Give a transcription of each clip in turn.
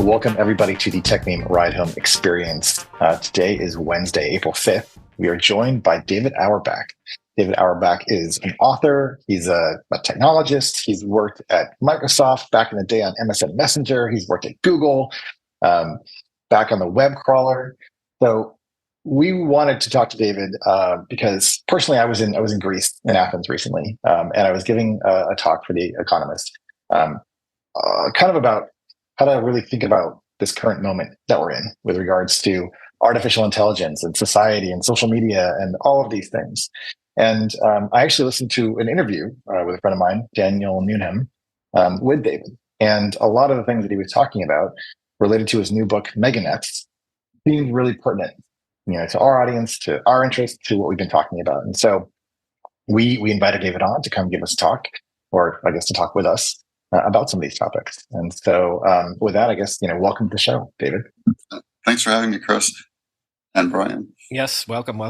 Welcome, everybody, to the Techmeme Ride Home Experience. Today is Wednesday, April 5th. We are joined by David Auerbach. David Auerbach is an author. He's a technologist. He's worked at Microsoft back in the day on MSN Messenger. He's worked at Google, back on the web crawler. So we wanted to talk to David because personally, I was in Greece, in Athens recently, and I was giving a talk for The Economist, kind of about how to really think about this current moment that we're in with regards to artificial intelligence and society and social media and all of these things. And I actually listened to an interview with a friend of mine, Daniel Newnham, with David. And a lot of the things that he was talking about related to his new book, Meganets, seemed really pertinent, to our audience, to our interests, to what we've been talking about. And so we invited David on to come give us a talk, or I guess to talk with us about some of these topics. And so with that, I guess, welcome to the show, David. Thanks for having me, Chris and Brian. Yes, welcome.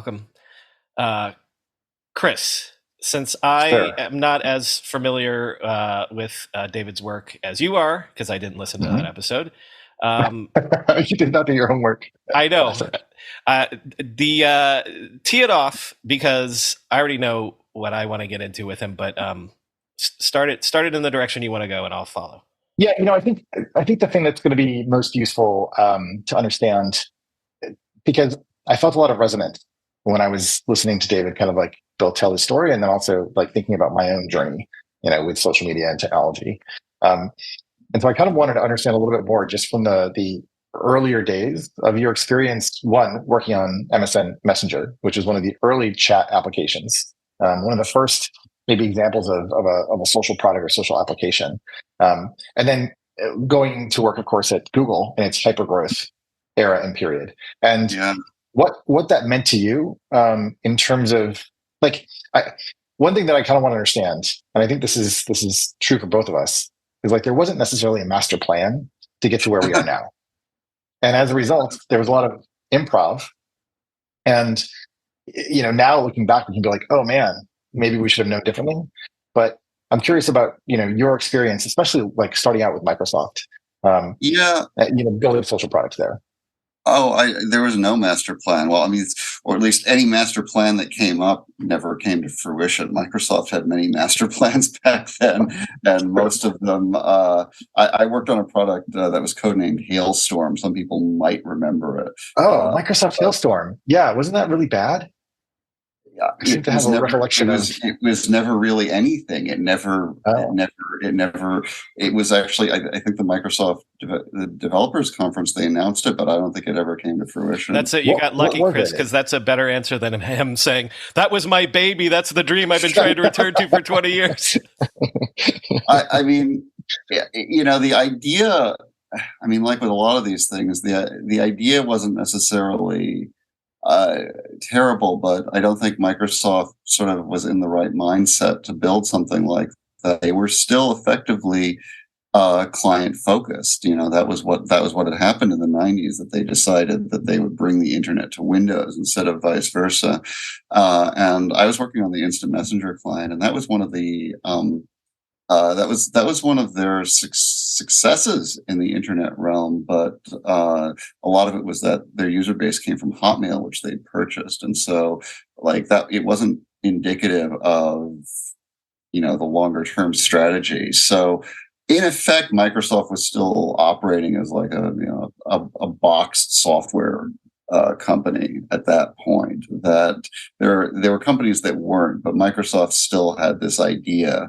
Chris, since I am not as familiar with David's work as you are, because I didn't listen to that episode. You did not do your homework. I know. Tee it off, because I already know what I want to get into with him, but start it in the direction you want to go, and I'll follow. Yeah, I think the thing that's going to be most useful to understand, because I felt a lot of resonance when I was listening to David kind of like Bill tell his story, and then also like thinking about my own journey, with social media and technology. And so I kind of wanted to understand a little bit more just from the earlier days of your experience, one, working on MSN Messenger, which is one of the early chat applications, one of the first maybe examples of a social product or social application. And then going to work, of course, at Google in its hypergrowth era and period. And what that meant to you in terms of one thing that I kind of want to understand, and I think this is true for both of us, is like there wasn't necessarily a master plan to get to where we are now. And as a result, there was a lot of improv. And now looking back, we can be like, oh man, maybe we should have known differently. But I'm curious about, your experience, especially like starting out with Microsoft. Building social products there. There was no master plan. Well, I mean, or at least any master plan that came up never came to fruition. Microsoft had many master plans back then, and most of them, I worked on a product that was codenamed Hailstorm. Some people might remember it. Microsoft Hailstorm. Yeah, wasn't that really bad? Yeah, I seem to have a recollection it was never really anything. It was actually, I think the Microsoft the developers conference, they announced it, but I don't think it ever came to fruition. That's it. You got lucky, Chris, because that's a better answer than him saying, that was my baby. That's the dream I've been trying to return to for 20 years. I mean, the idea, like with a lot of these things, the idea wasn't necessarily terrible, but I don't think Microsoft sort of was in the right mindset to build something like that. They were still effectively client focused. That was what had happened in the 90s, that they decided that they would bring the internet to Windows instead of vice versa. And I was working on the Instant Messenger client, and that was one of the that was one of their successes in the internet realm, but a lot of it was that their user base came from Hotmail, which they'd purchased, and so like that, it wasn't indicative of the longer term strategy. So in effect, Microsoft was still operating as like a boxed software company at that point. That there were companies that weren't, but Microsoft still had this idea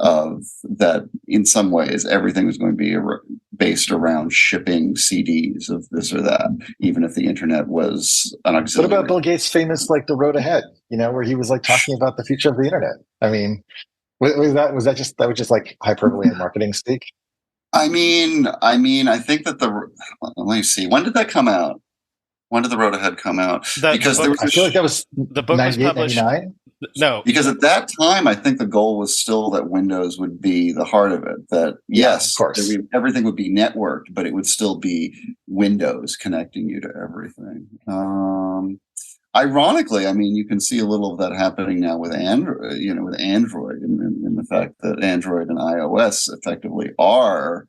of that in some ways everything was going to be based around shipping CDs of this or that, even if the internet was an auxiliary. What about Bill Gates' famous like the road ahead, where he was like talking about the future of the internet? I mean, was that just like hyperbole and marketing speak? I think that let me see, when did that come out? When did the road ahead come out? Because I feel like that was the book was published. 99? No, because at that time, I think the goal was still that Windows would be the heart of it. That yes, of course, everything would be networked, but it would still be Windows connecting you to everything. Ironically, you can see a little of that happening now with Android. With Android, in the fact that Android and iOS effectively are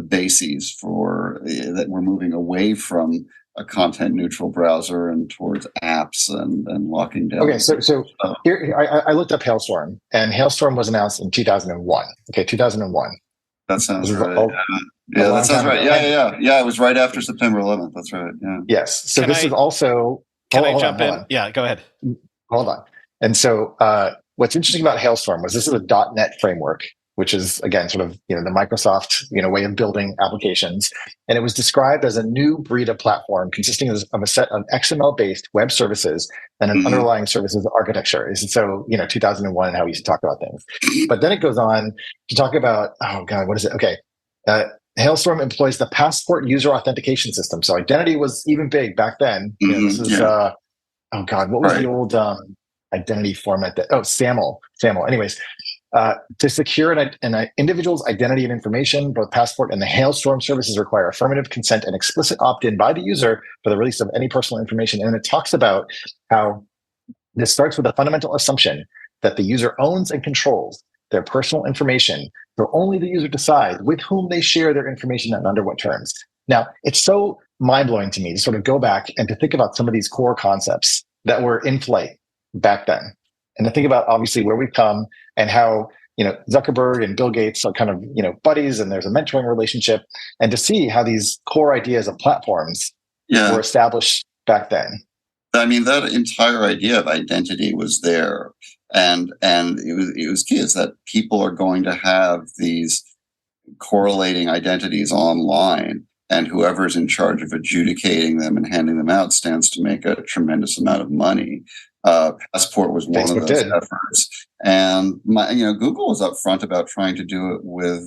bases for that we're moving away from a content neutral browser and towards apps and locking down. Okay, so here I looked up Hailstorm, and Hailstorm was announced in 2001. Okay, 2001. That sounds right. Yeah, that sounds right. Yeah. It was right after September 11th. That's right. Yeah. Yes. So this is also. Can I jump in? Yeah, go ahead. Hold on. And so what's interesting about Hailstorm was this is a .NET framework, which is, again, sort of, the Microsoft, way of building applications. And it was described as a new breed of platform consisting of a set of XML-based web services and an underlying services architecture. And so, 2001 and how we used to talk about things. But then it goes on to talk about, oh God, what is it? Okay. Hailstorm employs the Passport user authentication system. So identity was even big back then. This is, oh God, what was the old identity format SAML. Anyways, to secure an individual's identity and information, both Passport and the Hailstorm services require affirmative consent and explicit opt-in by the user for the release of any personal information. And it talks about how this starts with a fundamental assumption that the user owns and controls their personal information, so only the user decides with whom they share their information and under what terms. Now, it's so mind-blowing to me to sort of go back and to think about some of these core concepts that were in flight back then, and to think about obviously where we've come and how Zuckerberg and Bill Gates are kind of buddies, and there's a mentoring relationship, and to see how these core ideas of platforms were established back then. I mean, that entire idea of identity was there, and it was key. Is that people are going to have these correlating identities online, and whoever's in charge of adjudicating them and handing them out stands to make a tremendous amount of money. Passport was one of those efforts, and Google was upfront about trying to do it with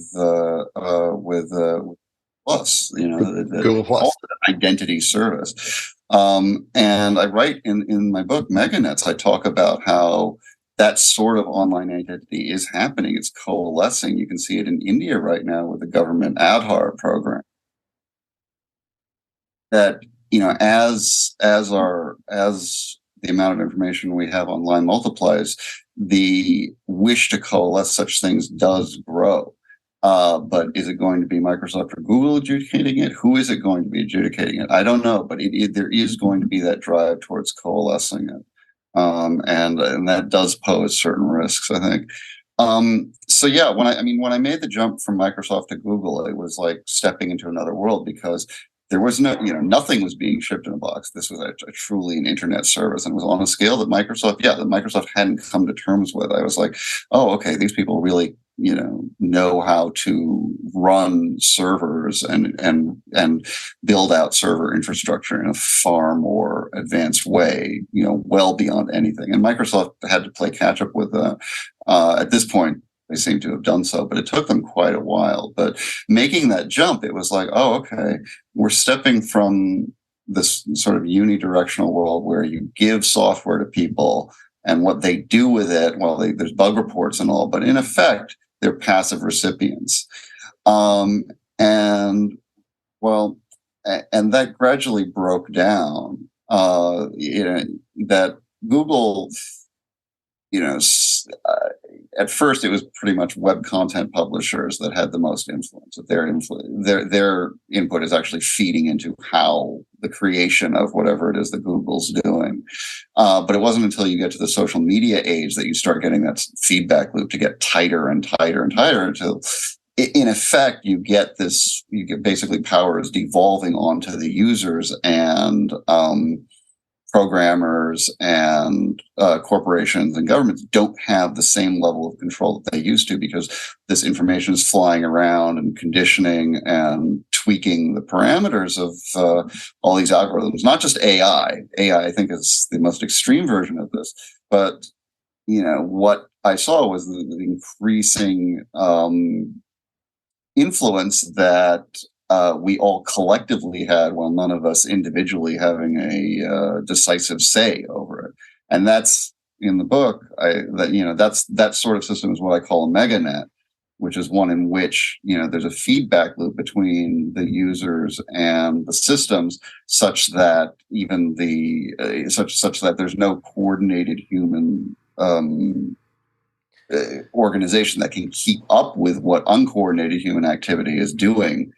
Plus, Google Plus identity service. And I write in my book Meganets, I talk about how that sort of online identity is happening. It's coalescing. You can see it in India right now with the government Aadhaar program. That as the amount of information we have online multiplies, the wish to coalesce such things does grow. But is it going to be Microsoft or Google adjudicating it? Who is it going to be adjudicating it? I don't know, but there is going to be that drive towards coalescing it. And that does pose certain risks, I think. So yeah, when I made the jump from Microsoft to Google, it was like stepping into another world, because there was nothing was being shipped in a box. This was a truly an internet service, and it was on a scale that Microsoft hadn't come to terms with. I was like, oh, okay, these people really know how to run servers and build out server infrastructure in a far more advanced way, well beyond anything. And Microsoft had to play catch up with at this point. They seem to have done so, but it took them quite a while. But making that jump, it was like, oh, okay, we're stepping from this sort of unidirectional world where you give software to people, and what they do with it, there's bug reports and all, but in effect, they're passive recipients. And that gradually broke down. That Google, at first it was pretty much web content publishers that had the most influence. Their input is actually feeding into how the creation of whatever it is that Google's doing. But it wasn't until you get to the social media age that you start getting that feedback loop to get tighter and tighter and tighter until, in effect, you get basically power is devolving onto the users, and programmers and corporations and governments don't have the same level of control that they used to, because this information is flying around and conditioning and tweaking the parameters of all these algorithms. Not just AI. AI, I think, is the most extreme version of this. But what I saw was the increasing influence that we all collectively had, while none of us individually having a decisive say over it. And that's in the book. That sort of system is what I call a meganet, which is one in which there's a feedback loop between the users and the systems, such that even such that there's no coordinated human organization that can keep up with what uncoordinated human activity is doing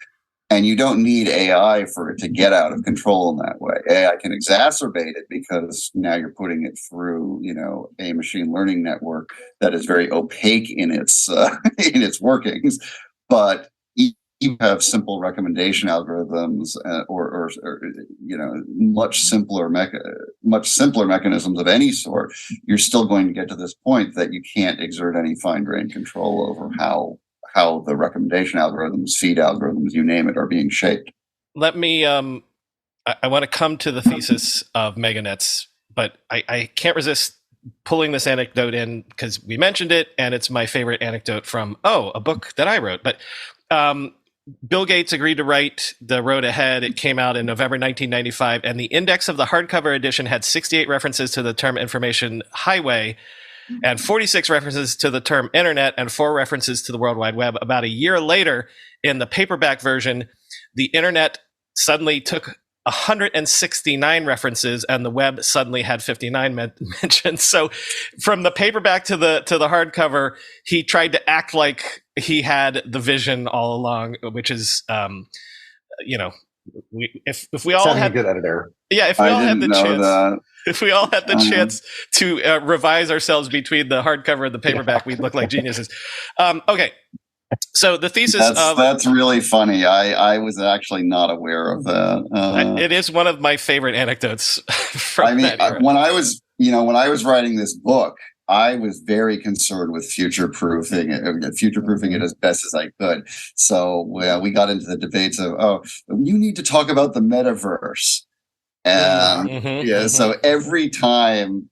And you don't need AI for it to get out of control in that way. AI can exacerbate it because now you're putting it through, a machine learning network that is very opaque in its in its workings. But you have simple recommendation algorithms, or much simpler mechanisms of any sort. You're still going to get to this point that you can't exert any fine-grained control over how the recommendation algorithms, feed algorithms, you name it, are being shaped. Let me, I want to come to the thesis of meganets, but I can't resist pulling this anecdote in because we mentioned it, and it's my favorite anecdote from, a book that I wrote. But Bill Gates agreed to write The Road Ahead. It came out in November 1995, and the index of the hardcover edition had 68 references to the term information highway, and 46 references to the term internet, and 4 references to the World Wide Web. About a year later, in the paperback version, the internet suddenly took 169 references, and the web suddenly had 59 mentions. So, from the paperback to the hardcover, he tried to act like he had the vision all along, which is, if we all had a good editor. Yeah, if we all had the chance. If we all had the chance to revise ourselves between the hardcover and the paperback, we'd look like geniuses. Okay, so the thesis that's really funny. I was actually not aware of that. It is one of my favorite anecdotes from that era. When I was writing this book, I was very concerned with future-proofing it as best as I could. So we got into the debates of, you need to talk about the metaverse. And so every time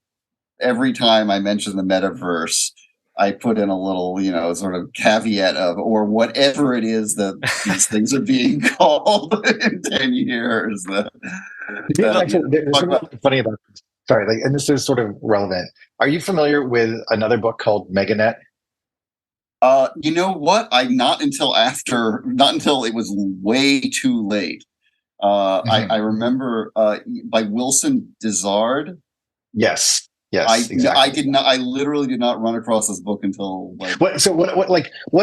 I mention the metaverse, I put in a little, sort of caveat of, or whatever it is that these things are being called in 10 years. There's something funny about this. Sorry, and this is sort of relevant. Are you familiar with another book called Meganet? You know what? Not until it was way too late. I remember by Wilson Dizard. Yes, exactly. I literally did not run across this book until what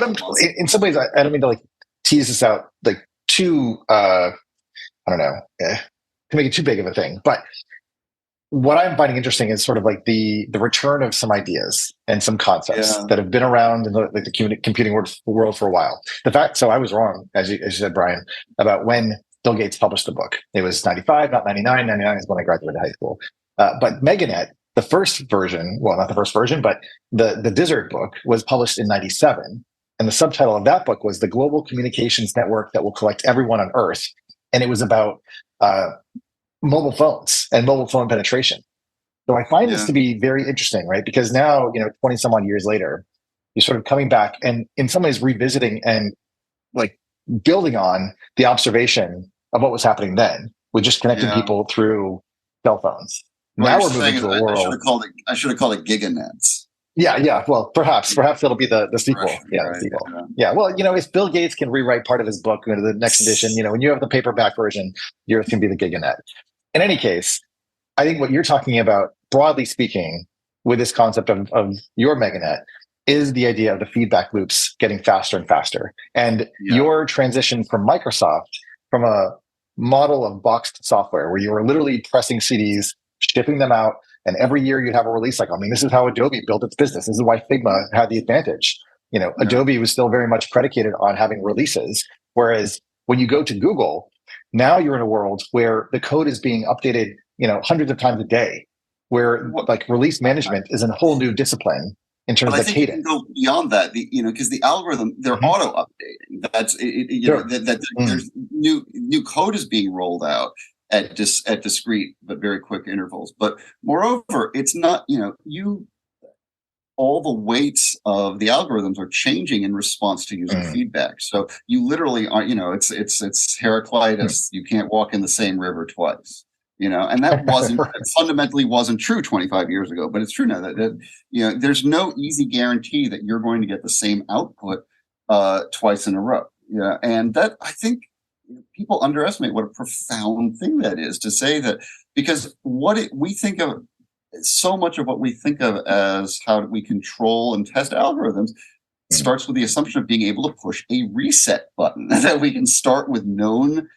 I'm in some ways I don't mean to tease this out too I don't know to make it too big of a thing, but what I'm finding interesting is sort of the return of some ideas and some concepts that have been around in the computing world for a while. So I was wrong, as you said, Brian, about when Bill Gates published the book. It was 95, not 99. 99 is when I graduated high school. But Meganet, the first version, well, not the first version, but the Dizard book was published in 97. And the subtitle of that book was The Global Communications Network That Will Collect Everyone on Earth. And it was about mobile phones and mobile phone penetration. So I find this to be very interesting, right? Because now, 20 some odd years later, you're sort of coming back and in some ways revisiting and building on the observation of what was happening then with just connecting people through cell phones. Now we're moving to a world. I should have called it giganets. Yeah. Well, perhaps it'll be the sequel. The sequel. Yeah. Well, if Bill Gates can rewrite part of his book into the next edition, when you have the paperback version, yours can be the giganet. In any case, I think what you're talking about, broadly speaking, with this concept of your Meganet, is the idea of the feedback loops getting faster and faster. And your transition from Microsoft, from a model of boxed software where you were literally pressing CDs, shipping them out, and every year you'd have a release cycle. I mean, this is how Adobe built its business. This is why Figma had the advantage. Adobe was still very much predicated on having releases. Whereas when you go to Google, now you're in a world where the code is being updated, hundreds of times a day, where release management is a whole new discipline in terms of cadence. You can go beyond that, because the algorithm, they're auto updating. That's there's new code is being rolled out at discrete but very quick intervals. But moreover, it's not all the weights of the algorithms are changing in response to user feedback. So you literally are, it's Heraclitus. You can't walk in the same river twice. And that fundamentally wasn't true 25 years ago, but it's true now that there's no easy guarantee that you're going to get the same output twice in a row. And that, I think, people underestimate what a profound thing that is to say that, because we think of so much of what we think of as how we control and test algorithms starts with the assumption of being able to push a reset button, that we can start with known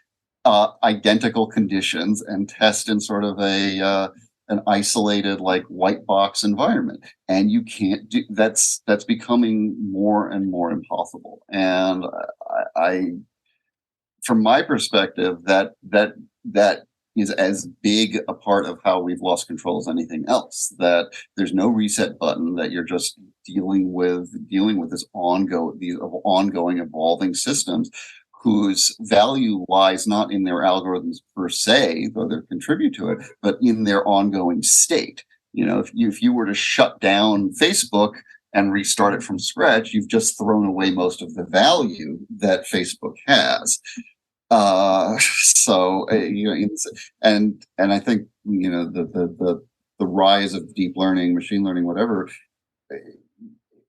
identical conditions and test in sort of an isolated, like, white box environment. And you can't do that's becoming more and more impossible. And I from my perspective, that is as big a part of how we've lost control as anything else. That there's no reset button, that you're just dealing with these ongoing evolving systems whose value lies not in their algorithms per se, though they contribute to it, but in their ongoing state. If you were to shut down Facebook and restart it from scratch, you've just thrown away most of the value that Facebook has. And I think the rise of deep learning, machine learning, whatever,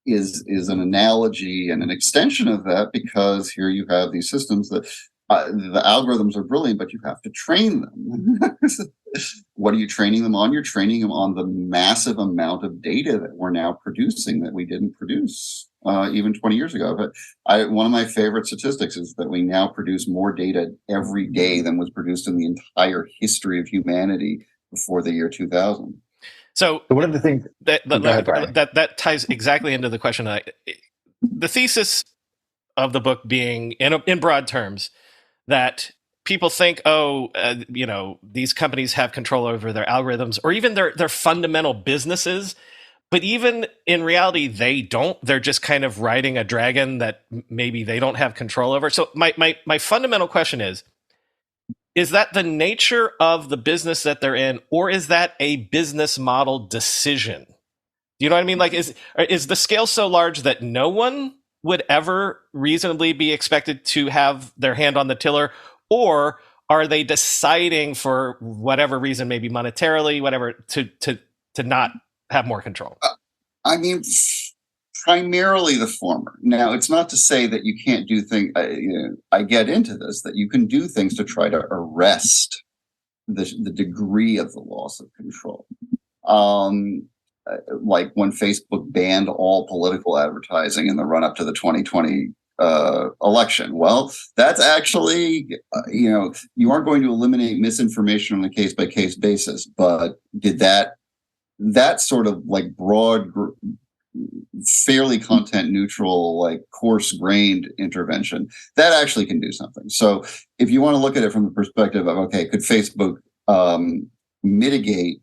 is an analogy and an extension of that, because here you have these systems that the algorithms are brilliant, but you have to train them. What are you training them on? You're training them on the massive amount of data that we're now producing that we didn't produce even 20 years ago. But one of my favorite statistics is that we now produce more data every day than was produced in the entire history of humanity before the year 2000. So one of the things that ties exactly into the question. The thesis of the book being, in broad terms, that people think, these companies have control over their algorithms or even their fundamental businesses. But even in reality, they don't. They're just kind of riding a dragon that maybe they don't have control over. So my fundamental question is that the nature of the business that they're in, or is that a business model decision? Do you know what I mean? Like, is the scale so large that no one would ever reasonably be expected to have their hand on the tiller? Or are they deciding, for whatever reason, maybe monetarily, whatever, to not have more control? Primarily the former. Now, it's not to say that you can't do things. I get into this, that you can do things to try to arrest the degree of the loss of control. Like when Facebook banned all political advertising in the run-up to the 2020 election. Well, that's actually, you aren't going to eliminate misinformation on a case-by-case basis, but did that sort of like broad, fairly content neutral, like coarse-grained intervention, that actually can do something. So if you want to look at it from the perspective of, okay, could Facebook mitigate,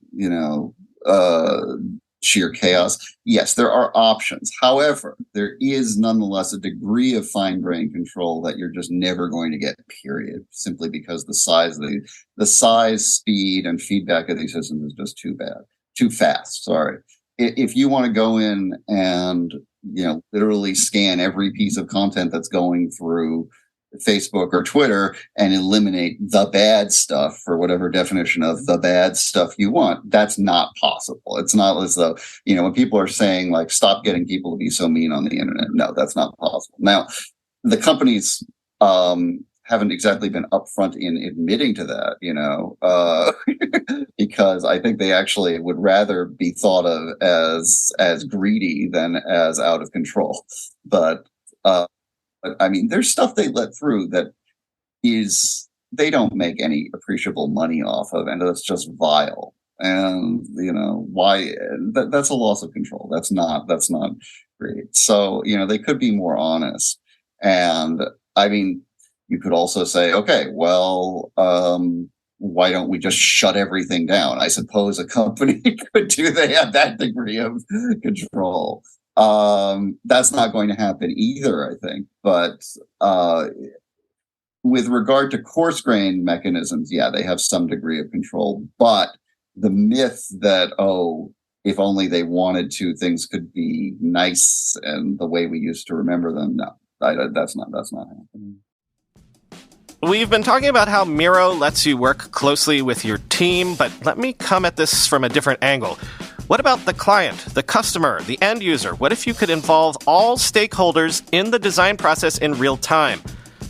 sheer chaos? Yes, there are options. However, there is nonetheless a degree of fine-grained control that you're just never going to get, period, simply because the size, speed, and feedback of these systems is just too fast. Sorry. If you want to go in and, literally scan every piece of content that's going through Facebook or Twitter and eliminate the bad stuff for whatever definition of the bad stuff you want, that's not possible. It's not as though, when people are saying, like, stop getting people to be so mean on the internet. No, that's not possible. Now, the companies haven't exactly been upfront in admitting to that, because I think they actually would rather be thought of as greedy than as out of control. But there's stuff they let through that they don't make any appreciable money off of, and it's just vile. And why? That's a loss of control. That's not great. So they could be more honest. And you could also say, okay, well, why don't we just shut everything down? I suppose a company could do. They have that degree of control. That's not going to happen either, I think. But with regard to coarse-grained mechanisms, yeah, they have some degree of control. But the myth that, if only they wanted to, things could be nice and the way we used to remember them, no, that's not happening. We've been talking about how Miro lets you work closely with your team, but let me come at this from a different angle. What about the client, the customer, the end user? What if you could involve all stakeholders in the design process in real time?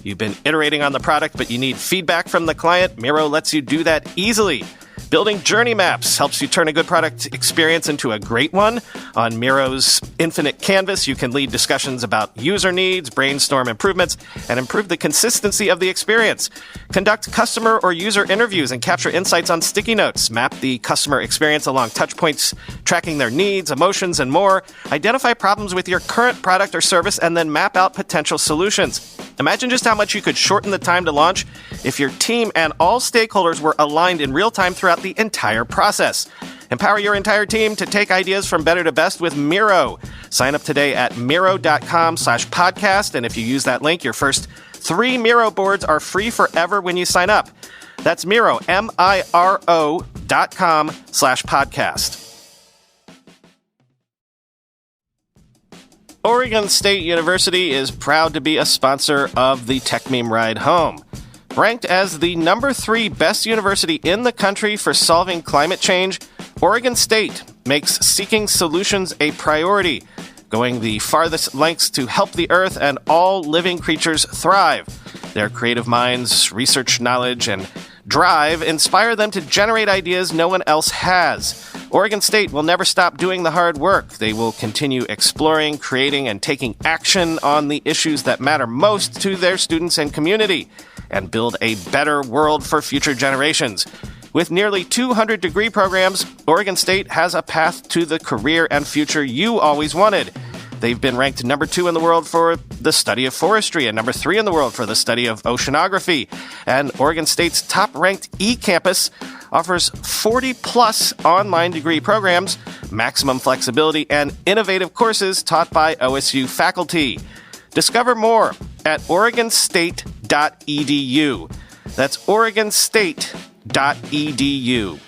You've been iterating on the product, but you need feedback from the client. Miro lets you do that easily. Building journey maps helps you turn a good product experience into a great one. On Miro's Infinite Canvas, you can lead discussions about user needs, brainstorm improvements, and improve the consistency of the experience. Conduct customer or user interviews and capture insights on sticky notes. Map the customer experience along touch points, tracking their needs, emotions, and more. Identify problems with your current product or service, and then map out potential solutions. Imagine just how much you could shorten the time to launch if your team and all stakeholders were aligned in real time throughout the entire process. Empower your entire team to take ideas from better to best with Miro. Sign up today at Miro.com/podcast. And if you use that link, your first 3 Miro boards are free forever when you sign up. That's Miro, Miro.com/podcast. Oregon State University is proud to be a sponsor of the Techmeme Ride Home. Ranked as the number 3 best university in the country for solving climate change, Oregon State makes seeking solutions a priority, going the farthest lengths to help the Earth and all living creatures thrive. Their creative minds, research knowledge, and drive inspire them to generate ideas no one else has. Oregon State will never stop doing the hard work. They will continue exploring, creating, and taking action on the issues that matter most to their students and community, and build a better world for future generations. With nearly 200 degree programs, Oregon State has a path to the career and future you always wanted. They've been ranked number 2 in the world for the study of forestry and number 3 in the world for the study of oceanography. And Oregon State's top-ranked eCampus offers 40-plus online degree programs, maximum flexibility, and innovative courses taught by OSU faculty. Discover more at oregonstate.edu. That's oregonstate.edu.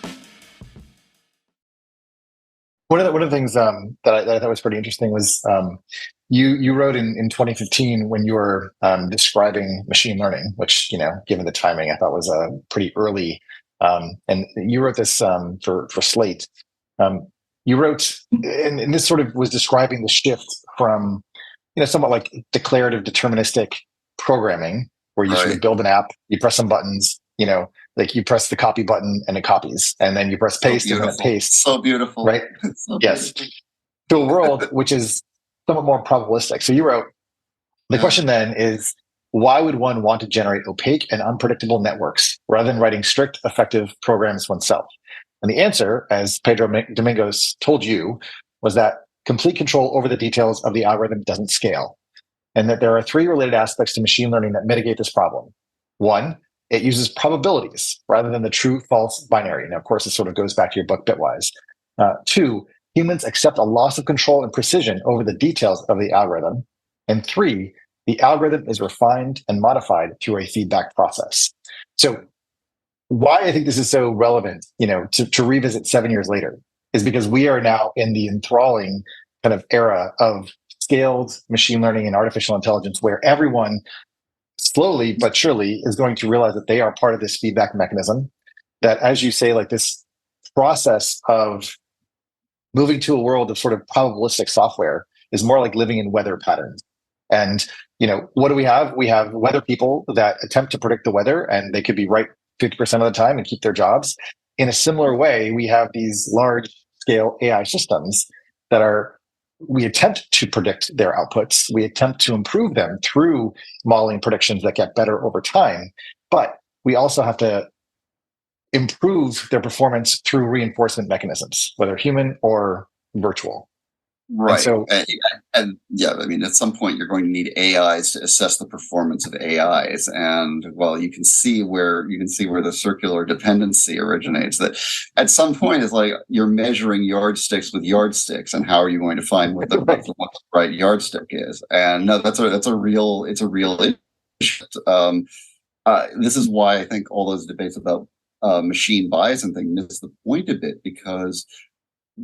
One of the things that I thought was pretty interesting was you wrote in 2015 when you were describing machine learning, which, given the timing, I thought was pretty early. And you wrote this for Slate. You wrote, and this sort of was describing the shift from, somewhat like declarative deterministic programming, where you sort of build an app, you press some buttons, like you press the copy button and it copies, and then you press paste and then it pastes. So beautiful. Right? So yes. beautiful. To a world which is somewhat more probabilistic. So you wrote, the question then is, why would one want to generate opaque and unpredictable networks rather than writing strict, effective programs oneself? And the answer, as Pedro Domingos told you, was that complete control over the details of the algorithm doesn't scale, and that there are 3 related aspects to machine learning that mitigate this problem. 1, it uses probabilities rather than the true-false binary. Now, of course, this sort of goes back to your book Bitwise. 2, humans accept a loss of control and precision over the details of the algorithm. And 3, the algorithm is refined and modified through a feedback process. So why I think this is so relevant, to revisit 7 years later, is because we are now in the enthralling kind of era of scaled machine learning and artificial intelligence, where everyone slowly but surely is going to realize that they are part of this feedback mechanism, that, as you say, like this process of moving to a world of sort of probabilistic software is more like living in weather patterns. And, what do we have? We have weather people that attempt to predict the weather, and they could be right 50% of the time and keep their jobs. In a similar way, we have these large scale AI systems that we attempt to predict their outputs. We attempt to improve them through modeling predictions that get better over time. But we also have to improve their performance through reinforcement mechanisms, whether human or virtual. Right. And yeah, I mean, at some point you're going to need AIs to assess the performance of AIs. And you can see where the circular dependency originates. That at some point it's like you're measuring yardsticks with yardsticks, and how are you going to find what the right yardstick is? And no, it's a real issue. This is why I think all those debates about machine bias and things miss the point a bit, because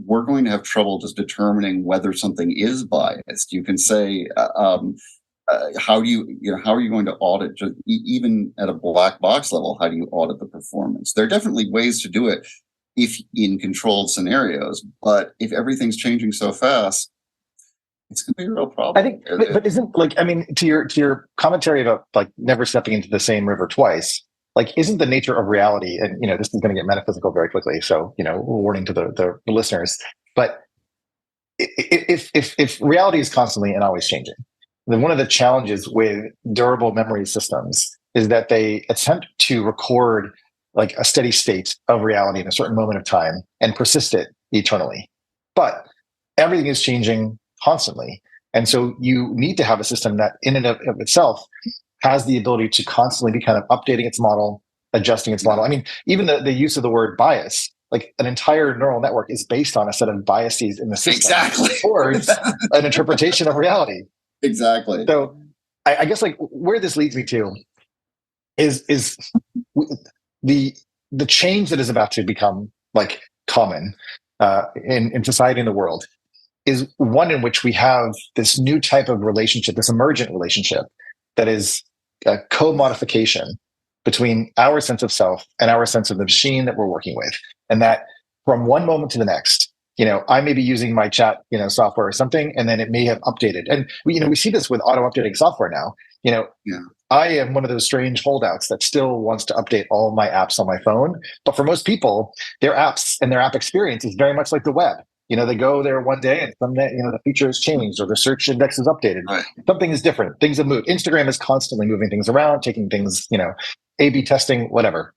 we're going to have trouble just determining whether something is biased. You can say, how are you going to audit, just even at a black box level? How do you audit the performance? There are definitely ways to do it if in controlled scenarios, but if everything's changing so fast, it's going to be a real problem. I think, but isn't to your commentary about like never stepping into the same river twice? like, isn't the nature of reality, and this is going to get metaphysical very quickly, so warning to the listeners, but if reality is constantly and always changing, then one of the challenges with durable memory systems is that they attempt to record like a steady state of reality in a certain moment of time and persist it eternally. But everything is changing constantly. And so you need to have a system that in and of itself has the ability to constantly be kind of updating its model, adjusting its model. I mean, even the use of the word bias, like an entire neural network is based on a set of biases in the system towards an interpretation of reality. Exactly. So I guess like where this leads me to is the change that is about to become like common in society and the world is one in which we have this new type of relationship, this emergent relationship that is a co-modification between our sense of self and our sense of the machine that we're working with. And that from one moment to the next, I may be using my chat, software or something, and then it may have updated. And we see this with auto updating software now. Yeah. I am one of those strange holdouts that still wants to update all my apps on my phone. But for most people, their apps and their app experience is very much like the web. They go there one day and someday, the feature has changed or the search index is updated. Right. Something is different. Things have moved. Instagram is constantly moving things around, taking things, A/B testing, whatever.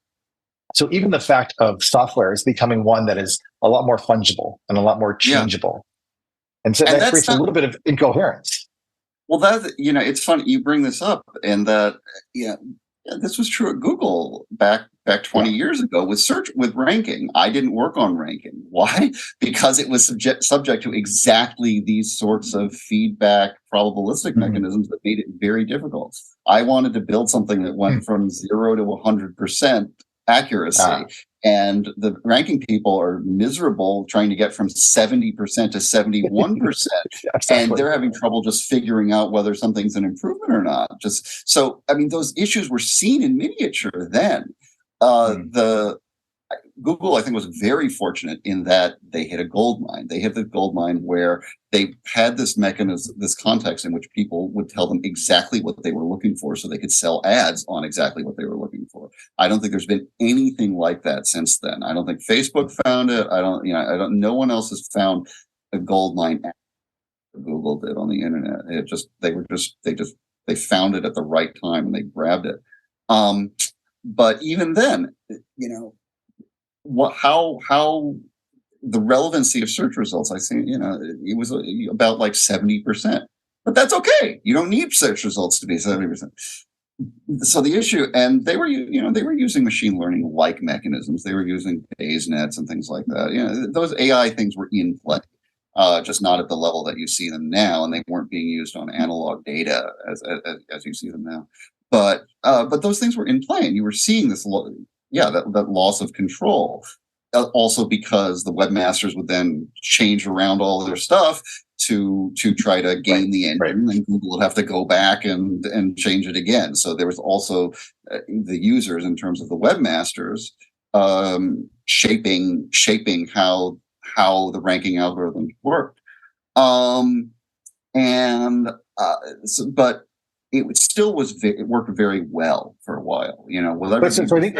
So even the fact of software is becoming one that is a lot more fungible and a lot more changeable. Yeah. And so that creates a little bit of incoherence. Well, it's funny you bring this up, and that, this was true at Google back 20 years ago with ranking. I didn't work on ranking. Why? Because it was subject to exactly these sorts of feedback probabilistic mechanisms that made it very difficult. I wanted to build something that went from 0 to 100% accuracy. And the ranking people are miserable trying to get from 70% to 71%. Exactly. And they're having trouble just figuring out whether something's an improvement or not. Those issues were seen in miniature then. Google, I think, was very fortunate in that they hit a gold mine. They hit the gold mine where they had this mechanism, this context in which people would tell them exactly what they were looking for so they could sell ads on exactly what they were looking for. I don't think there's been anything like that since then. I don't think Facebook found it. No one else has found a gold mine Google did on the internet. They found it at the right time and they grabbed it. But even then, how the relevancy of search results, I think, it was about like 70%, but that's okay. You don't need search results to be 70%. So the issue, and they were using machine learning like mechanisms. They were using Bayes nets and things like that. Those AI things were in play, just not at the level that you see them now, and they weren't being used on analog data as you see them now. But those things were in play, and you were seeing this. That loss of control. Also because the webmasters would then change around all their stuff to try to game the engine, and Google would have to go back and change it again. So there was also the users, in terms of the webmasters, shaping how the ranking algorithms worked. But it worked very well for a while, So I think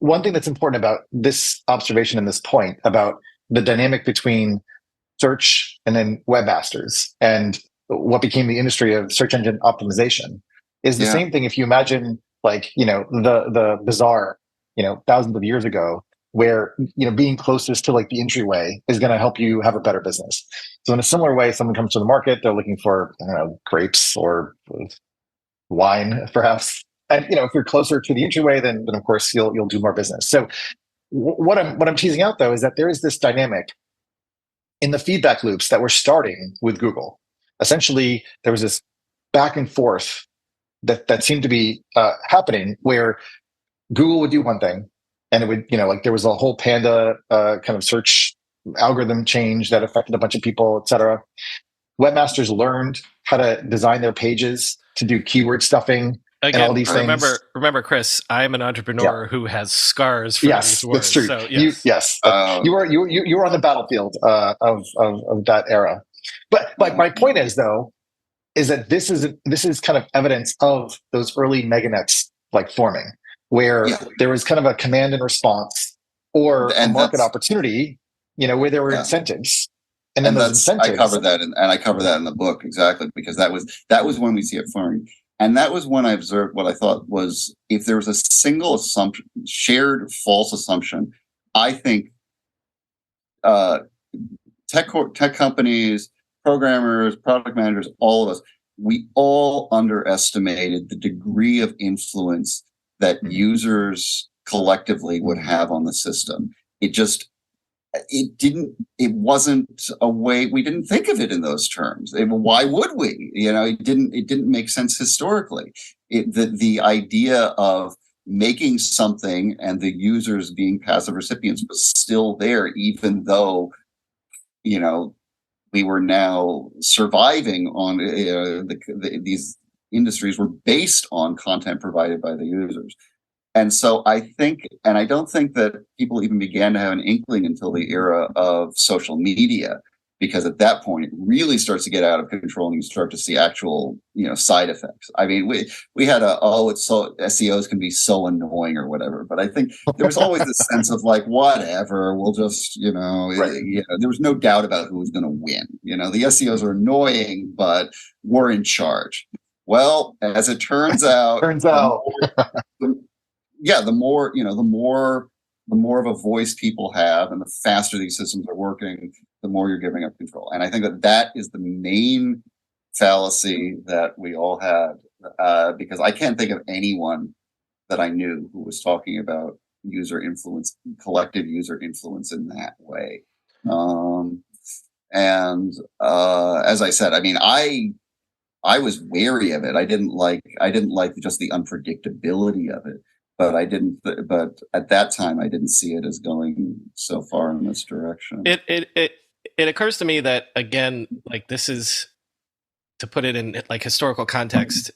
one thing that's important about this observation and this point about the dynamic between search and then webmasters and what became the industry of search engine optimization is the same thing. If you imagine the bazaar, thousands of years ago, where being closest to like the entryway is going to help you have a better business. So in a similar way, someone comes to the market, they're looking for grapes or wine, perhaps. And if you're closer to the entryway, then of course you'll do more business. So what I'm teasing out though is that there is this dynamic in the feedback loops that we're starting with Google. Essentially, there was this back and forth that seemed to be happening where Google would do one thing, and it would there was a whole Panda kind of search algorithm change that affected a bunch of people, et cetera. Webmasters learned how to design their pages to do keyword stuffing. Again, and all these things. Remember, Chris, I'm an entrepreneur who has scars for these words. That's true. So, yes. You were on the battlefield of that era. But my point is though, is that this is kind of evidence of those early meganets like forming. where Yeah. there was kind of a command and response or a And market that's, opportunity, where there were yeah. incentives. And then And those that's, I incentives. covered that, and I cover that in the book exactly, because that was when we see it flaring. And that was when I observed what I thought was, if there was a single assumption, shared false assumption, I think tech companies, programmers, product managers, all of us, we all underestimated the degree of influence that users collectively would have on the system. It wasn't a way, we didn't think of it in those terms. Why would we? It didn't make sense historically. The idea of making something and the users being passive recipients was still there, even though we were now surviving on these industries were based on content provided by the users. And so I think, and I don't think that people even began to have an inkling until the era of social media, because at that point it really starts to get out of control and you start to see actual, side effects. I mean, we had it's so SEOs can be so annoying or whatever, but I think there was always this sense of like, whatever, we'll just, Right. there was no doubt about who was going to win. The SEOs are annoying, but we're in charge. Well, as it turns out, the more of a voice people have, and the faster these systems are working, the more you're giving up control. And I think that is the main fallacy that we all had, because I can't think of anyone that I knew who was talking about user influence, collective user influence in that way. As I said, I mean, I was wary of it. I didn't like just the unpredictability of it. But but at that time, I didn't see it as going so far in this direction. It occurs to me that, again, like, this is, to put it in like historical context.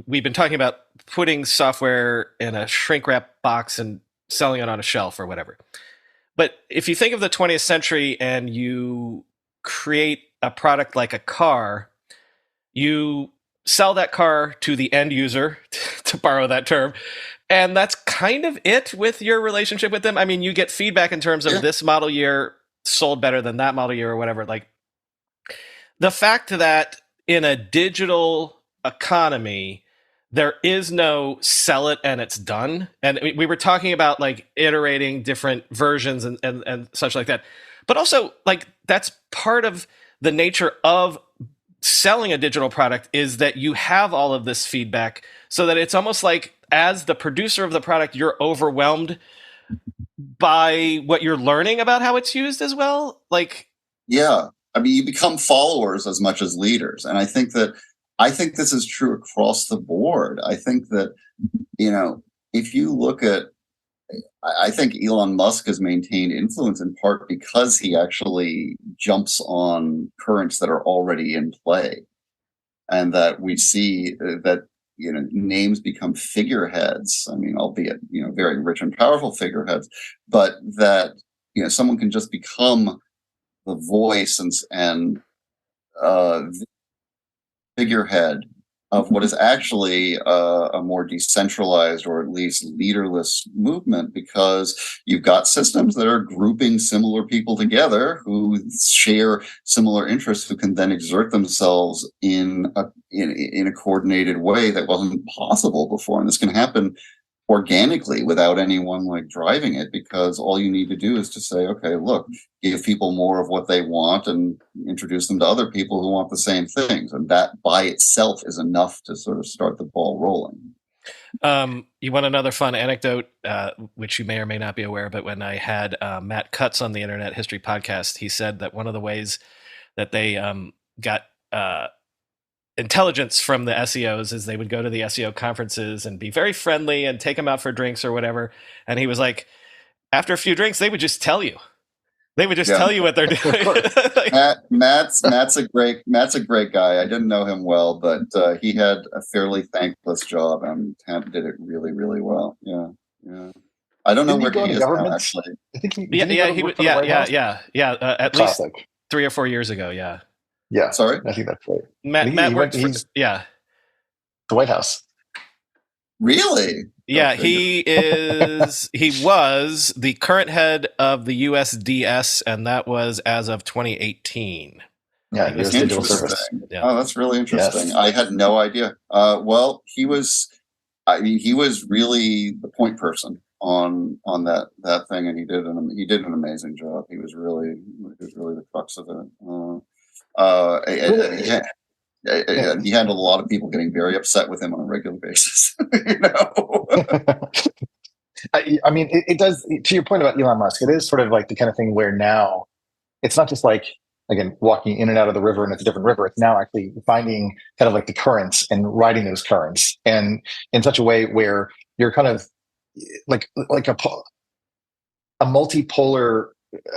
We've been talking about putting software in a shrink wrap box and selling it on a shelf or whatever. But if you think of the 20th century and you create a product like a car, you sell that car to the end user, to borrow that term. And that's kind of it with your relationship with them. I mean, you get feedback in terms of this model year sold better than that model year or whatever. Like, the fact that in a digital economy, there is no sell it and it's done. And we were talking about like iterating different versions and such like that. But also, like, that's part of the nature of selling a digital product, is that you have all of this feedback, so that it's almost like, as the producer of the product, you're overwhelmed by what you're learning about how it's used as well. Like, yeah, I mean, you become followers as much as leaders. And I think this is true across the board. I think that, if you look at, I think Elon Musk has maintained influence in part because he actually jumps on currents that are already in play, and that we see that names become figureheads. I mean, albeit very rich and powerful figureheads, but that someone can just become the voice and figurehead of what is actually a more decentralized, or at least leaderless movement, because you've got systems that are grouping similar people together who share similar interests, who can then exert themselves in a coordinated way that wasn't possible before. And this can happen organically without anyone like driving it, because all you need to do is to say, okay, look, give people more of what they want and introduce them to other people who want the same things. And that by itself is enough to sort of start the ball rolling. You want another fun anecdote, which you may or may not be aware, but when I had Matt Cutts on the Internet History Podcast, he said that one of the ways that they got intelligence from the SEOs is they would go to the SEO conferences and be very friendly and take them out for drinks or whatever. And he was like, after a few drinks, they would just tell you. They would just tell you what they're doing. Like, Matt's a great guy. I didn't know him well, but he had a fairly thankless job and did it really, really well. Yeah. I don't know where he is now, actually. I think at least 3 or 4 years ago. Yeah. Yeah. Sorry? I think that's right. Matt worked for, the White House. Really? Yeah, he was the current head of the USDS, and that was as of 2018. Yeah, He was U.S. Digital Interesting. Service. Yeah. Oh, that's really interesting. Yes. I had no idea. Well, he was. I mean, he was really the point person on that thing, and he did an amazing job. He was really the crux of it. Yeah, he handled a lot of people getting very upset with him on a regular basis. You know. I mean, it does, to your point about Elon Musk, it is sort of like the kind of thing where now it's not just like, again, walking in and out of the river and it's a different river. It's now actually finding kind of like the currents and riding those currents, and in such a way where you're kind of like a multipolar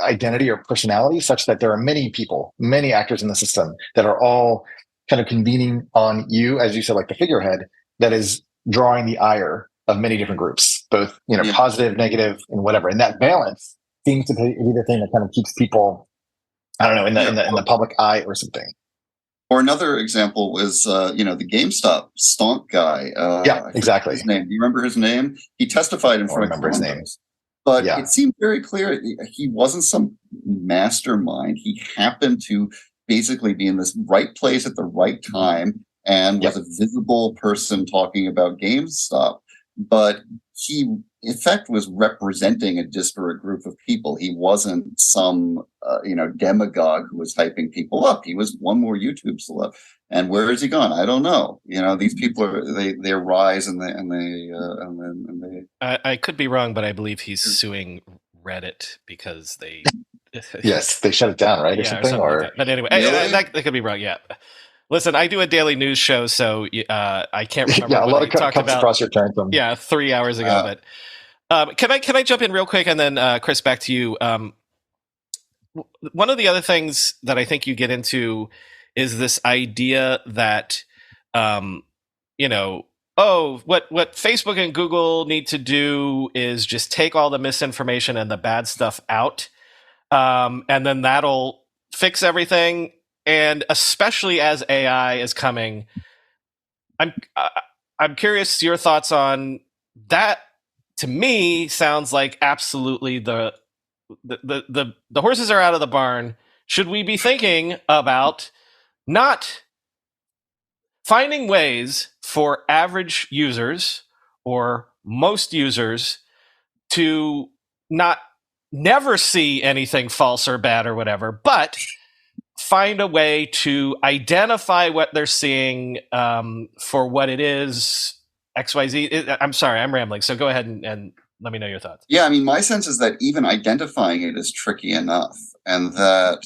identity or personality, such that there are many people, many actors in the system that are all kind of convening on you, as you said, like the figurehead that is drawing the ire of many different groups, both, Yeah. positive, negative, and whatever. And that balance seems to be the thing that kind of keeps people, I don't know, in the public eye or something. Or another example was, the GameStop stonk guy. Yeah, exactly. His name. Do you remember his name? He testified in front of remember his name. Congress. But Yeah. it seemed very clear he wasn't some mastermind. He happened to basically be in this right place at the right time and was a visible person talking about GameStop. But he, in effect, was representing a disparate group of people. He wasn't some, demagogue who was hyping people up. He was one more YouTube celeb. And where has he gone? I don't know. These people they rise and they. I could be wrong, but I believe he's suing Reddit because they. Yes, they shut it down, right, or something. Like that. But anyway, Really? that could be wrong. Yeah. Listen, I do a daily news show, so I can't remember. Yeah, a lot what of he talked comes about. across your turntum. Yeah, 3 hours ago. But can I jump in real quick, and then Chris, back to you. One of the other things that I think you get into is this idea that, what Facebook and Google need to do is just take all the misinformation and the bad stuff out, and then that'll fix everything. And especially as AI is coming, I'm curious your thoughts on that. To me, sounds like absolutely the horses are out of the barn. Should we be thinking about not finding ways for average users or most users to never see anything false or bad or whatever, but find a way to identify what they're seeing for what it is, XYZ. I'm sorry, I'm rambling. So go ahead and let me know your thoughts. Yeah, I mean, my sense is that even identifying it is tricky enough, and that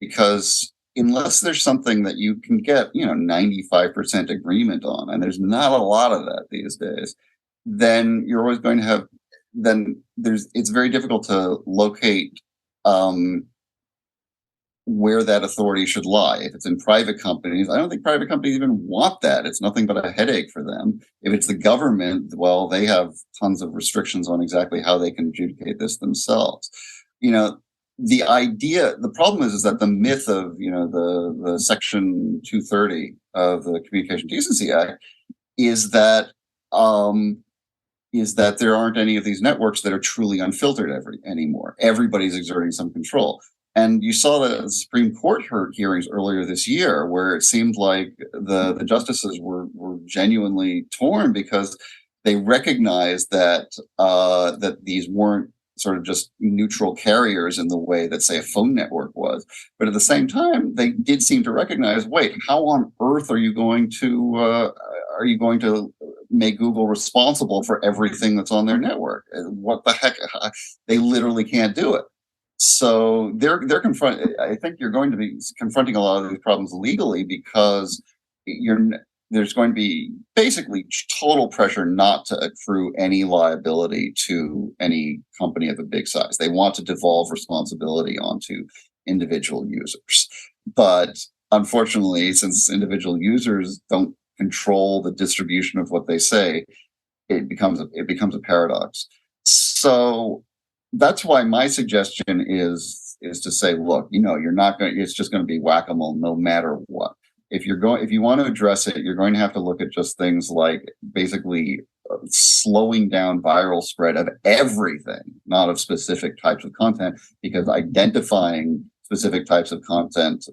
because unless there's something that you can get, 95% agreement on, and there's not a lot of that these days, then you're always going to have. It's very difficult to locate where that authority should lie. If it's in private companies, I don't think private companies even want that. It's nothing but a headache for them. If it's the government, well, they have tons of restrictions on exactly how they can adjudicate this themselves. The problem is that the myth of, the Section 230 of the Communication Decency Act is that there aren't any of these networks that are truly unfiltered anymore. Everybody's exerting some control. And you saw that at the Supreme Court hearings earlier this year, where it seemed like the justices were genuinely torn because they recognized that these weren't sort of just neutral carriers in the way that, say, a phone network was. But at the same time, they did seem to recognize, wait, how on earth are you going to make Google responsible for everything that's on their network? What the heck? They literally can't do it. So they're confronting. I think you're going to be confronting a lot of these problems legally because there's going to be basically total pressure not to accrue any liability to any company of a big size. They want to devolve responsibility onto individual users. But unfortunately, since individual users don't control the distribution of what they say, it becomes a paradox. So that's why my suggestion is to say, look, you're not going. It's just going to be whack-a-mole, no matter what. If you want to address it, you're going to have to look at just things like basically slowing down viral spread of everything, not of specific types of content, because identifying specific types of content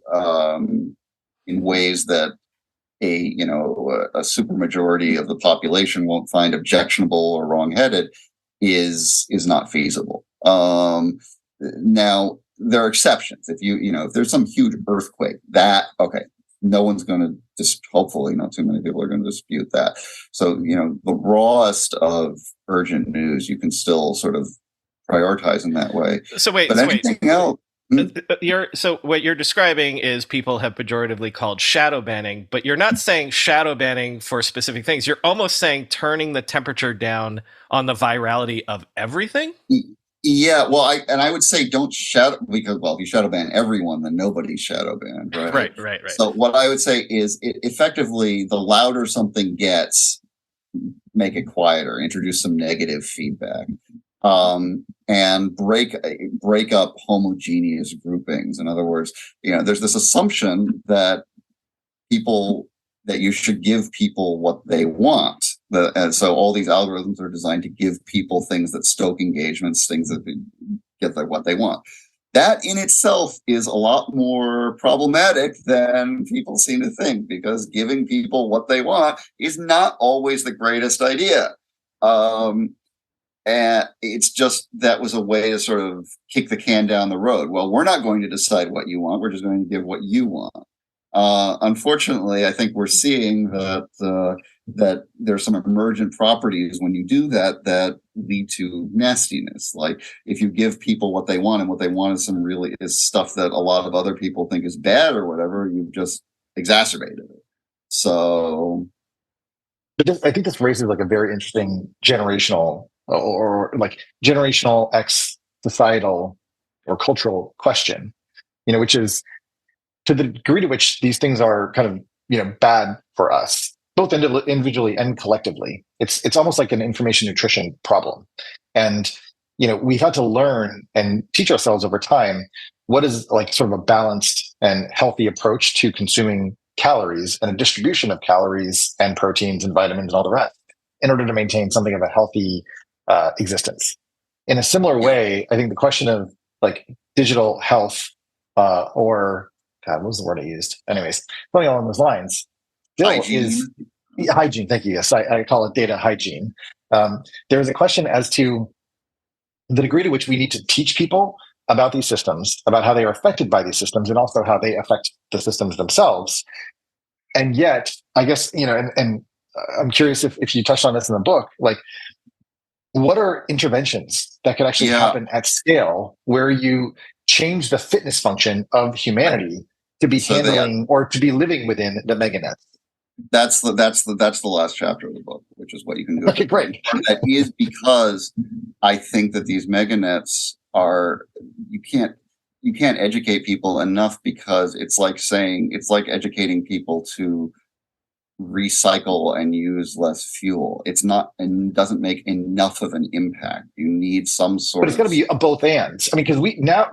in ways that a supermajority of the population won't find objectionable or wrongheaded is not feasible. Now there are exceptions. If there's some huge earthquake, no one's going to hopefully not too many people are going to dispute that. So, the rawest of urgent news, you can still sort of prioritize in that way. So wait, else. So what you're describing is people have pejoratively called shadow banning, but you're not saying shadow banning for specific things. You're almost saying turning the temperature down on the virality of everything. Yeah, well, I would say don't shadow, because, well, if you shadow ban everyone, then nobody's shadow banned, right? Right. So what I would say is, effectively, the louder something gets, make it quieter, introduce some negative feedback, and break up homogeneous groupings. In other words, there's this assumption that you should give people what they want. And so all these algorithms are designed to give people things that stoke engagements, things that get what they want. That in itself is a lot more problematic than people seem to think, because giving people what they want is not always the greatest idea. And it's just, that was a way to sort of kick the can down the road. Well, we're not going to decide what you want. We're just going to give what you want. Unfortunately, I think we're seeing that there's some emergent properties when you do that lead to nastiness. Like, if you give people what they want, and what they want is stuff that a lot of other people think is bad or whatever, you've just exacerbated it. So, I think this raises like a very interesting generational societal or cultural question, which is, to the degree to which these things are kind of, bad for us, both individually and collectively. It's almost like an information nutrition problem. And, we've had to learn and teach ourselves over time what is like sort of a balanced and healthy approach to consuming calories and a distribution of calories and proteins and vitamins and all the rest, in order to maintain something of a healthy existence. In a similar way, I think the question of like digital health or God, what was the word I used? Anyways, something along those lines. Hygiene. Hygiene. Thank you. Yes, I call it data hygiene. There is a question as to the degree to which we need to teach people about these systems, about how they are affected by these systems, and also how they affect the systems themselves. And yet, I guess, and I'm curious if you touched on this in the book, like, what are interventions that could actually happen at scale where you change the fitness function of humanity to be handling or to be living within the meganets? That's the last chapter of the book, which is what you can do. Okay, great. That is because I think that these meganets you can't educate people enough, because it's like educating people to recycle and use less fuel. It's not, and doesn't make enough of an impact. You need some sort. But it's got to be a both ands. I mean, because we now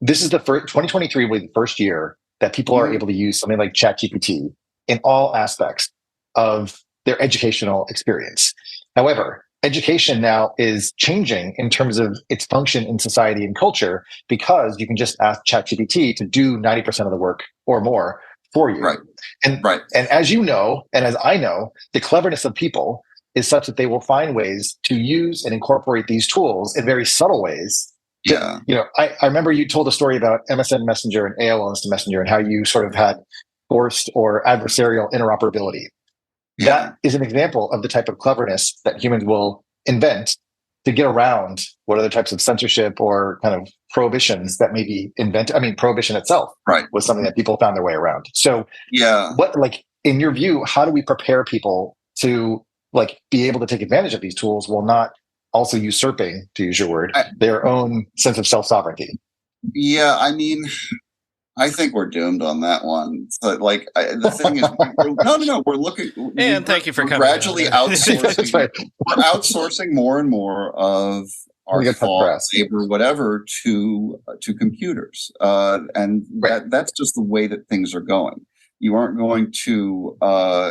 this is the first 2023 will be the first year that people are able to use something like ChatGPT in all aspects of their educational experience. However, education now is changing in terms of its function in society and culture, because you can just ask ChatGPT to do 90% of the work or more for you. Right. And as you know, and as I know, the cleverness of people is such that they will find ways to use and incorporate these tools in very subtle ways. I remember you told a story about MSN Messenger and AOL Instant Messenger, and how you sort of had forced or adversarial interoperability. Yeah. That is an example of the type of cleverness that humans will invent to get around what other types of censorship or kind of prohibitions that may be invented. I mean, prohibition itself was something that people found their way around. So what, like, in your view, how do we prepare people to like be able to take advantage of these tools while not also usurping, to use your word, their own sense of self-sovereignty? Yeah, I mean, I think we're doomed on that one. But the thing is, we're looking. And thank you for coming. Gradually outsourcing. Right. We're outsourcing more and more of our thought, labor, whatever, to computers, and that's just the way that things are going. You aren't going to,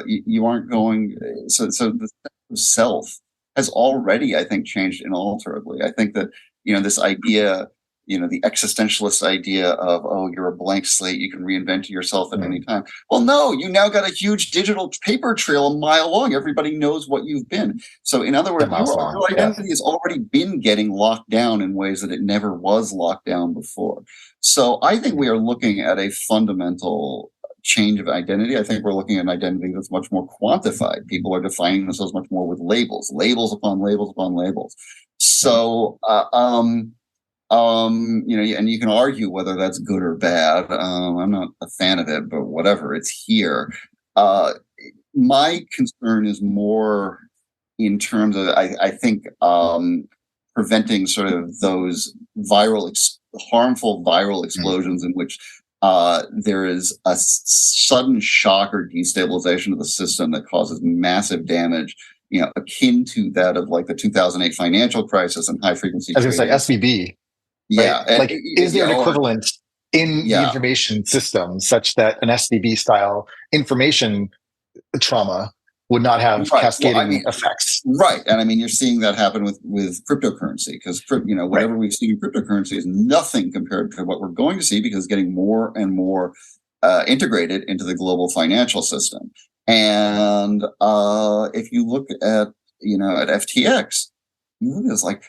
you aren't going, so the sense of self has already, I think, changed inalterably. I think that, this idea, the existentialist idea of, oh, you're a blank slate, you can reinvent yourself at any time. Well, no, you now got a huge digital paper trail a mile long. Everybody knows what you've been. So in other words, your identity has already been getting locked down in ways that it never was locked down before. So I think we are looking at a fundamental change of identity. I think we're looking at an identity that's much more quantified. People are defining themselves much more with labels upon labels upon labels. So, and you can argue whether that's good or bad. I'm not a fan of it, but whatever, it's here. My concern is more in terms of, I think, preventing sort of those harmful viral explosions in which there is a sudden shock or destabilization of the system that causes massive damage, akin to that of like the 2008 financial crisis and high frequency. I was going to say SVB. Yeah. Right? Is there an equivalent in the information system such that an SVB style information trauma would not have cascading effects? Right. And you're seeing that happen with cryptocurrency, because, whatever we've seen in cryptocurrency is nothing compared to what we're going to see, because it's getting more and more integrated into the global financial system. And if you look at, at FTX, you look at it's like,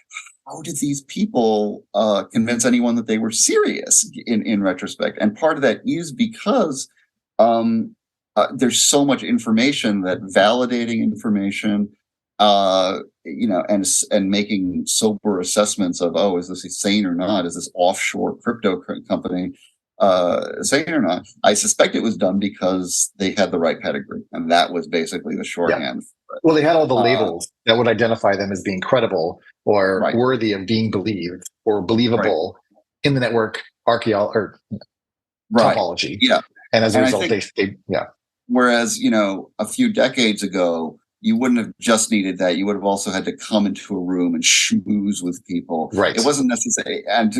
how did these people convince anyone that they were serious in retrospect? And part of that is because there's so much information that validating information, and making sober assessments of, oh, is this sane or not? Is this offshore crypto company sane or not? I suspect it was done because they had the right pedigree, and that was basically the shorthand. Yeah. Well, they had all the labels that would identify them as being credible or worthy of being believed or believable in the network topology. Yeah. And as a result, Whereas, a few decades ago, you wouldn't have just needed that. You would have also had to come into a room and schmooze with people. Right. It wasn't necessary. And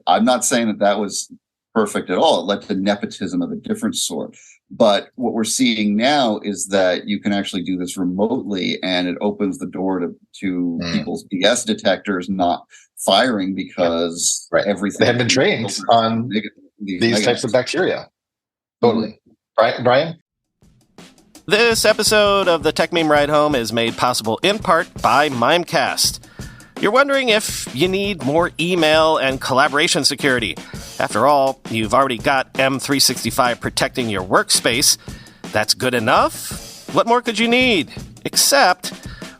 I'm not saying that was perfect at all. It led to nepotism of a different sort. But what we're seeing now is that you can actually do this remotely, and it opens the door to people's BS detectors not firing because everything. They have been trained on these types of bacteria. Totally. Brian? This episode of the Techmeme Ride Home is made possible in part by Mimecast. You're wondering if you need more email and collaboration security. After all, you've already got M365 protecting your workspace. That's good enough? What more could you need? Except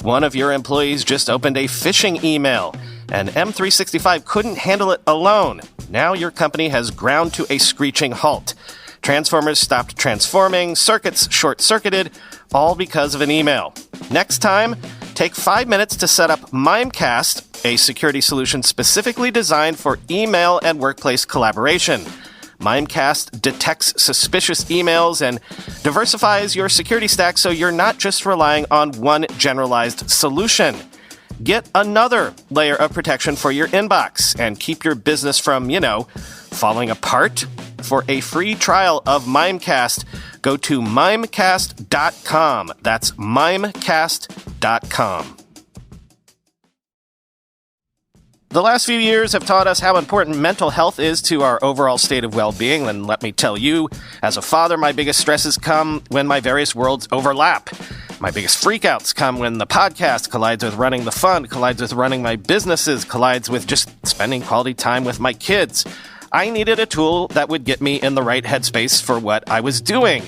one of your employees just opened a phishing email, and M365 couldn't handle it alone. Now your company has ground to a screeching halt. Transformers stopped transforming, circuits short-circuited, all because of an email. Next time, take 5 minutes to set up Mimecast, a security solution specifically designed for email and workplace collaboration. Mimecast detects suspicious emails and diversifies your security stack so you're not just relying on one generalized solution. Get another layer of protection for your inbox and keep your business from, falling apart. For a free trial of Mimecast, go to mimecast.com. That's mimecast.com. The last few years have taught us how important mental health is to our overall state of well-being, and let me tell you, as a father, my biggest stresses come when my various worlds overlap. My biggest freakouts come when the podcast collides with running the fund, collides with running my businesses, collides with just spending quality time with my kids. I needed a tool that would get me in the right headspace for what I was doing.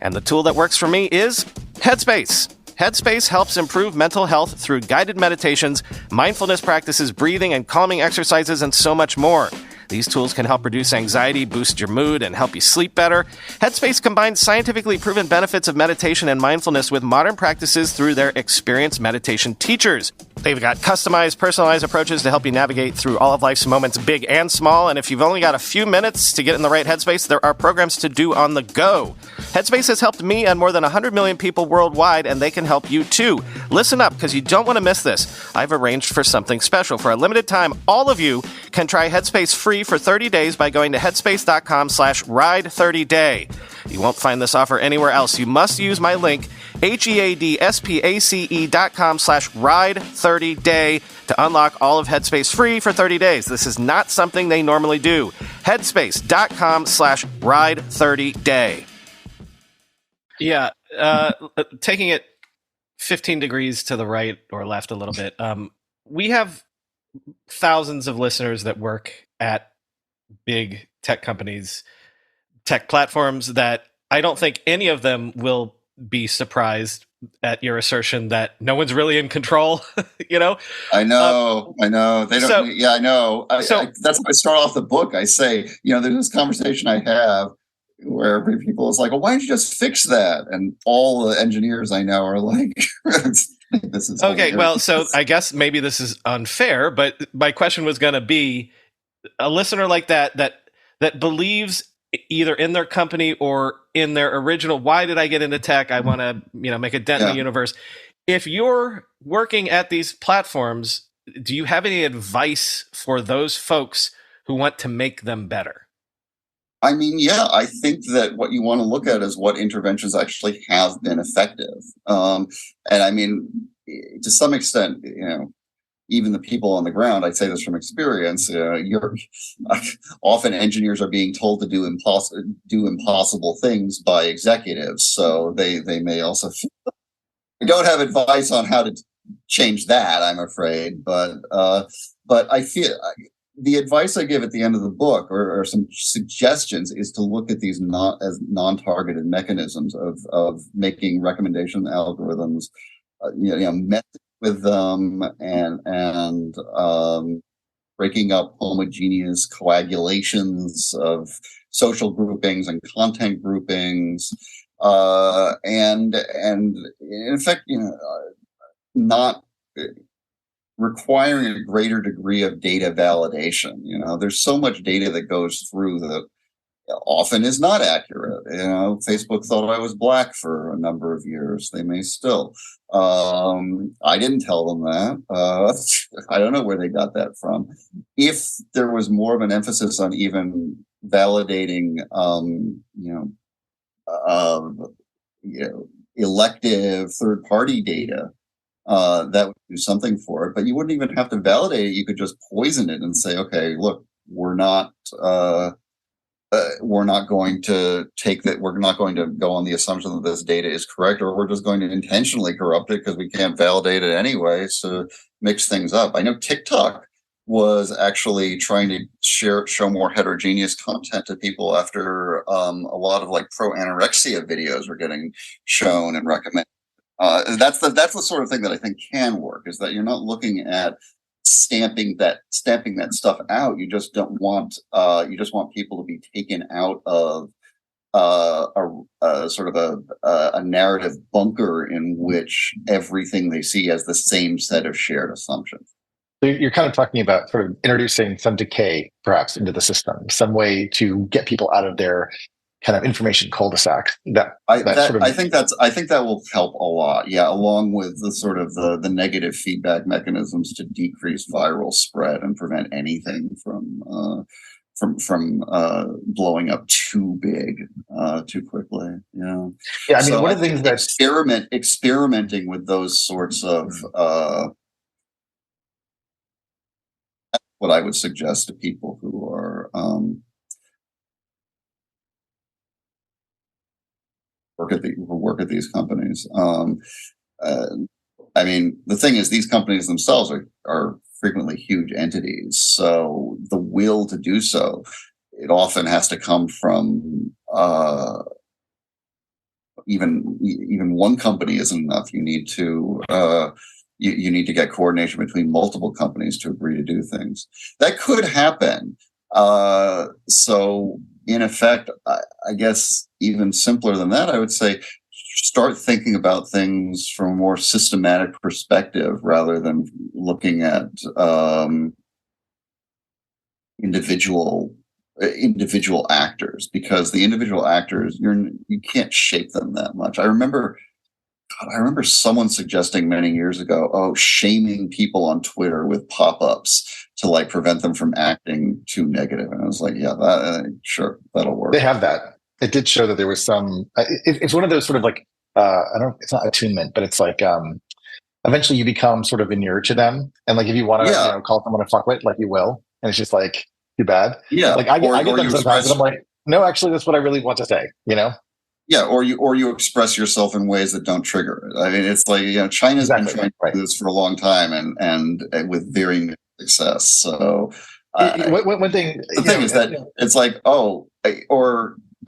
And the tool that works for me is Headspace. Headspace helps improve mental health through guided meditations, mindfulness practices, breathing and calming exercises, and so much more. These tools can help reduce anxiety, boost your mood, and help you sleep better. Headspace combines scientifically proven benefits of meditation and mindfulness with modern practices through their experienced meditation teachers. They've got customized, personalized approaches to help you navigate through all of life's moments, big and small. And if you've only got a few minutes to get in the right headspace, there are programs to do on the go. Headspace has helped me and more than 100 million people worldwide, and they can help you too. Listen up, because you don't want to miss this. I've arranged for something special. For a limited time, all of you can try Headspace free for 30 days by going to headspace.com/ride30day. You won't find this offer anywhere else. You must use my link, headspace.com/ride30day to unlock all of Headspace free for 30 days. This is not something they normally do. Headspace.com/ride30day. Yeah, taking it 15 degrees to the right or left a little bit. We have thousands of listeners that work at big tech companies, tech platforms, that I don't think any of them will be surprised at your assertion that no one's really in control. You know? I know. They don't. I know. That's why I start off the book. I say, there's this conversation I have where people is like, well, why don't you just fix that? And all the engineers I know are like, this is okay. Well, so I guess maybe this is unfair, but my question was going to be, a listener like that believes either in their company or in their original, why did I get into tech? I want to, make a dent in the universe. If you're working at these platforms, do you have any advice for those folks who want to make them better? I mean, yeah, I think that what you want to look at is what interventions actually have been effective. And I mean, to some extent, even the people on the ground, I'd say this from experience, often engineers are being told to do impossible things by executives. So they may also I don't have advice on how to change that, I'm afraid. But I feel the advice I give at the end of the book, or some suggestions, is to look at these as non-targeted mechanisms of making recommendation algorithms, messing with them and breaking up homogeneous coagulations of social groupings and content groupings, and in effect, not requiring a greater degree of data validation. There's so much data that goes through that often is not accurate. Facebook thought I was black for a number of years. They may still. I didn't tell them that. I don't know where they got that from. If there was more of an emphasis on even validating, elective third-party data, that would do something for it. But you wouldn't even have to validate it. You could just poison it and say, okay, look, we're not going to take that. We're not going to go on the assumption that this data is correct, or we're just going to intentionally corrupt it because we can't validate it anyway. So mix things up. I know TikTok was actually trying to show more heterogeneous content to people after a lot of like pro anorexia videos were getting shown and recommended. That's the sort of thing that I think can work, is that you're not looking at stamping that stuff out. You just don't want you just want people to be taken out of a sort of a narrative bunker in which everything they see has the same set of shared assumptions. So you're kind of talking about sort of introducing some decay, perhaps, into the system, some way to get people out of their kind of information cul-de-sac. I think that will help a lot. Yeah, along with the sort of the negative feedback mechanisms to decrease viral spread and prevent anything from blowing up too big too quickly. Yeah. I mean, one of the things that experimenting with those sorts of what I would suggest to people who are work at these companies. I mean, the thing is, these companies themselves are frequently huge entities, so the will to do so, it often has to come from even one company isn't enough. You need to you need to get coordination between multiple companies to agree to do things. That could happen. So in effect, I guess even simpler than that, I would say start thinking about things from a more systematic perspective rather than looking at individual actors, because the individual actors, you can't shape them that much. I remember someone suggesting many years ago, shaming people on Twitter with pop-ups to like prevent them from acting too negative. And I was like, yeah, sure, that'll work. They have that. It did show that there was some. It's one of those sort of like it's not attunement, but it's like eventually you become sort of inured to them, and like if you want to call someone a fuckwit, like you will, and it's just like too bad. Yeah, like I get them sometimes, and I'm like, no, actually, that's what I really want to say. Yeah, or you express yourself in ways that don't trigger it. I mean, it's like China's been trying to do this for a long time, and with varying success. So one thing, the thing is that it's like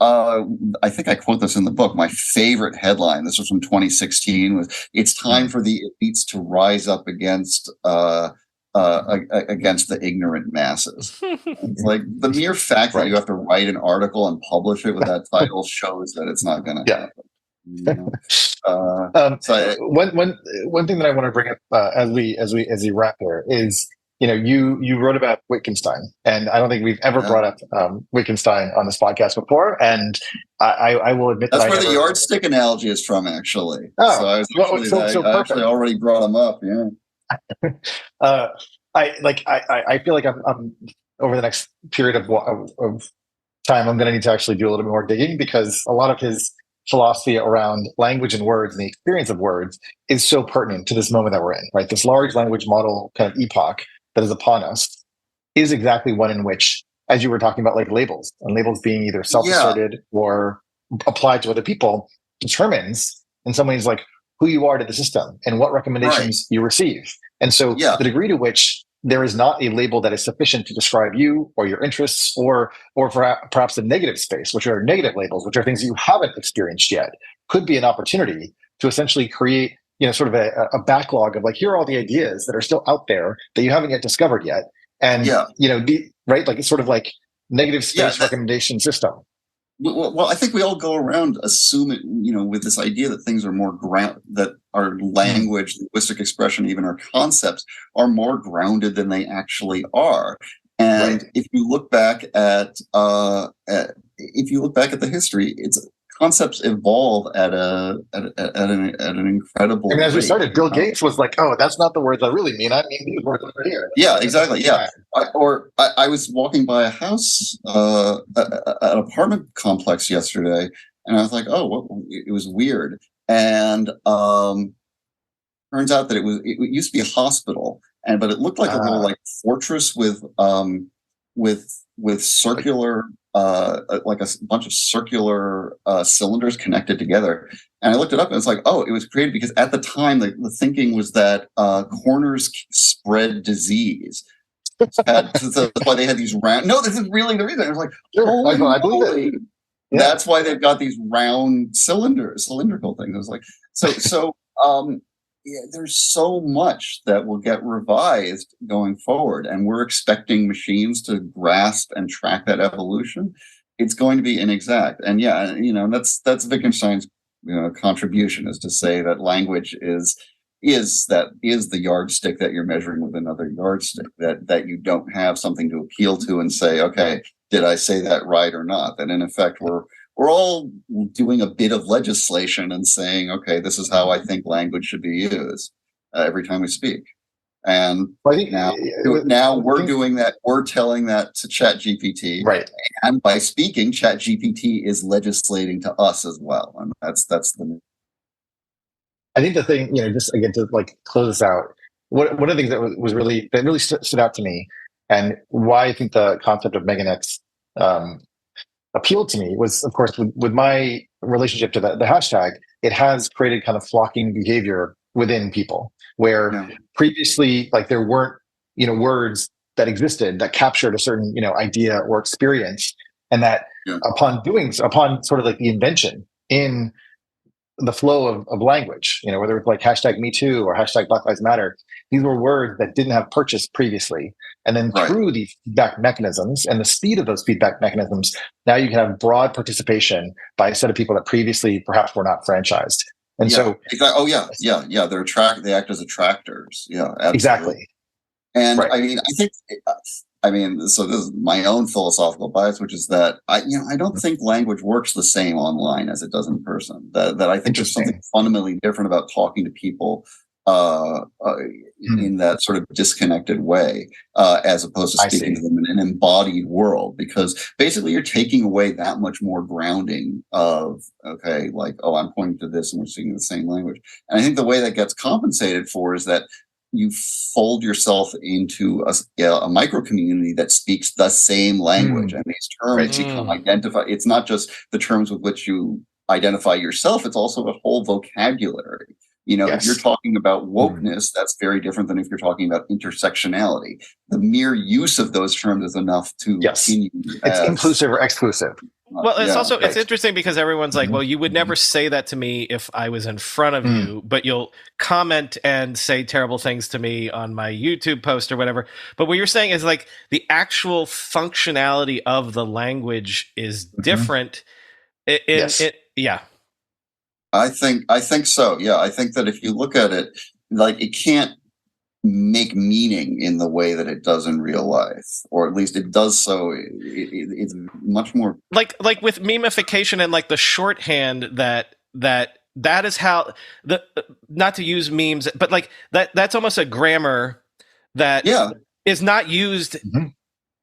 I think I quote this in the book. My favorite headline, this was from 2016, was "It's time for the elites to rise up against the ignorant masses." It's like the mere fact that you have to write an article and publish it with that title shows that it's not going to happen. One thing that I want to bring up as we wrap here is, you wrote about Wittgenstein, and I don't think we've ever brought up Wittgenstein on this podcast before. And I will admit that's where the yardstick analogy is from, actually. Oh, so I actually already brought him up. Yeah. I feel like I'm over the next period of time, I'm going to need to actually do a little bit more digging, because a lot of his philosophy around language and words and the experience of words is so pertinent to this moment that we're in, right? This large language model kind of epoch that is upon us is exactly one in which, as you were talking about, like labels being either self-asserted or applied to other people, determines in some ways like who you are to the system and what recommendations you receive. And so the degree to which there is not a label that is sufficient to describe you or your interests, or perhaps a negative space, which are negative labels, which are things you haven't experienced yet, could be an opportunity to essentially create, sort of a backlog of like, here are all the ideas that are still out there that you haven't yet discovered yet. And, right? Like it's sort of like negative space recommendation system. Well, I think we all go around assuming, with this idea that things are more that our language, linguistic expression, even our concepts are more grounded than they actually are. And if you look back at the history, concepts evolve at an incredible rate. As we started, Bill Gates was like, "Oh, that's not the words I really mean. I mean these words over here." Yeah, exactly. Yeah. I was walking by a house, an apartment complex yesterday, and I was like, it was weird. And turns out that it used to be a hospital, but it looked like a little like fortress with circular, like a bunch of circular cylinders connected together. And I looked it up, and it's like, it was created because at the time the thinking was that corners spread disease. So that's why they had these round. No, this is really the reason. I was like, I believe it. Yeah. That's why they've got these round cylindrical things. I was like, so there's so much that will get revised going forward, and we're expecting machines to grasp and track that evolution. It's going to be inexact, and that's Wittgenstein's contribution, is to say that language is the yardstick that you're measuring with another yardstick, that you don't have something to appeal to and say, okay, did I say that right or not? And in effect, we're all doing a bit of legislation and saying, okay, this is how I think language should be used every time we speak. And now we're doing that. We're telling that to ChatGPT, right? And by speaking, ChatGPT is legislating to us as well. And that's the. I think the thing, just again to like close this out, one of the things that really stood out to me, and why I think the concept of meganets appealed to me was, of course, with my relationship to the hashtag, it has created kind of flocking behavior within people, where previously, like, there weren't, words that existed that captured a certain, idea or experience, and that upon sort of like the invention in the flow of language, whether it's like hashtag Me Too or hashtag Black Lives Matter. These were words that didn't have purchase previously. And then through these feedback mechanisms and the speed of those feedback mechanisms, now you can have broad participation by a set of people that previously perhaps were not franchised. And so, exactly. They act as attractors. Yeah, absolutely. Exactly. And I mean, so this is my own philosophical bias, which is that I don't think language works the same online as it does in person. That I think there's something fundamentally different about talking to people in that sort of disconnected way, as opposed to speaking to them in an embodied world. Because basically, you're taking away that much more grounding of I'm pointing to this and we're speaking the same language. And I think the way that gets compensated for is that you fold yourself into a micro community that speaks the same language, and these terms become identified. It's not just the terms with which you identify yourself; it's also a whole vocabulary. If you're talking about wokeness, that's very different than if you're talking about intersectionality. The mere use of those terms is enough to continue. It's inclusive or exclusive. Well, it's also it's interesting because everyone's like, well, you would never say that to me if I was in front of you, but you'll comment and say terrible things to me on my YouTube post or whatever. But what you're saying is like the actual functionality of the language is different. I think so. Yeah, I think that if you look at it, like it can't make meaning in the way that it does in real life, or at least it does so. It's much more like with memification and like the shorthand that is how not to use memes, but like that's almost a grammar that is not used.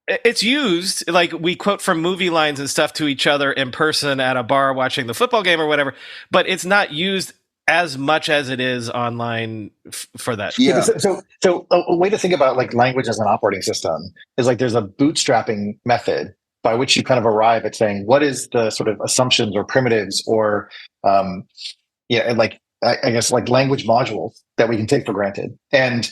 It's used like we quote from movie lines and stuff to each other in person at a bar watching the football game or whatever, but it's not used as much as it is online for that. Yeah. So a way to think about like language as an operating system is like there's a bootstrapping method by which you kind of arrive at saying what is the sort of assumptions or primitives or I guess like language modules that we can take for granted. And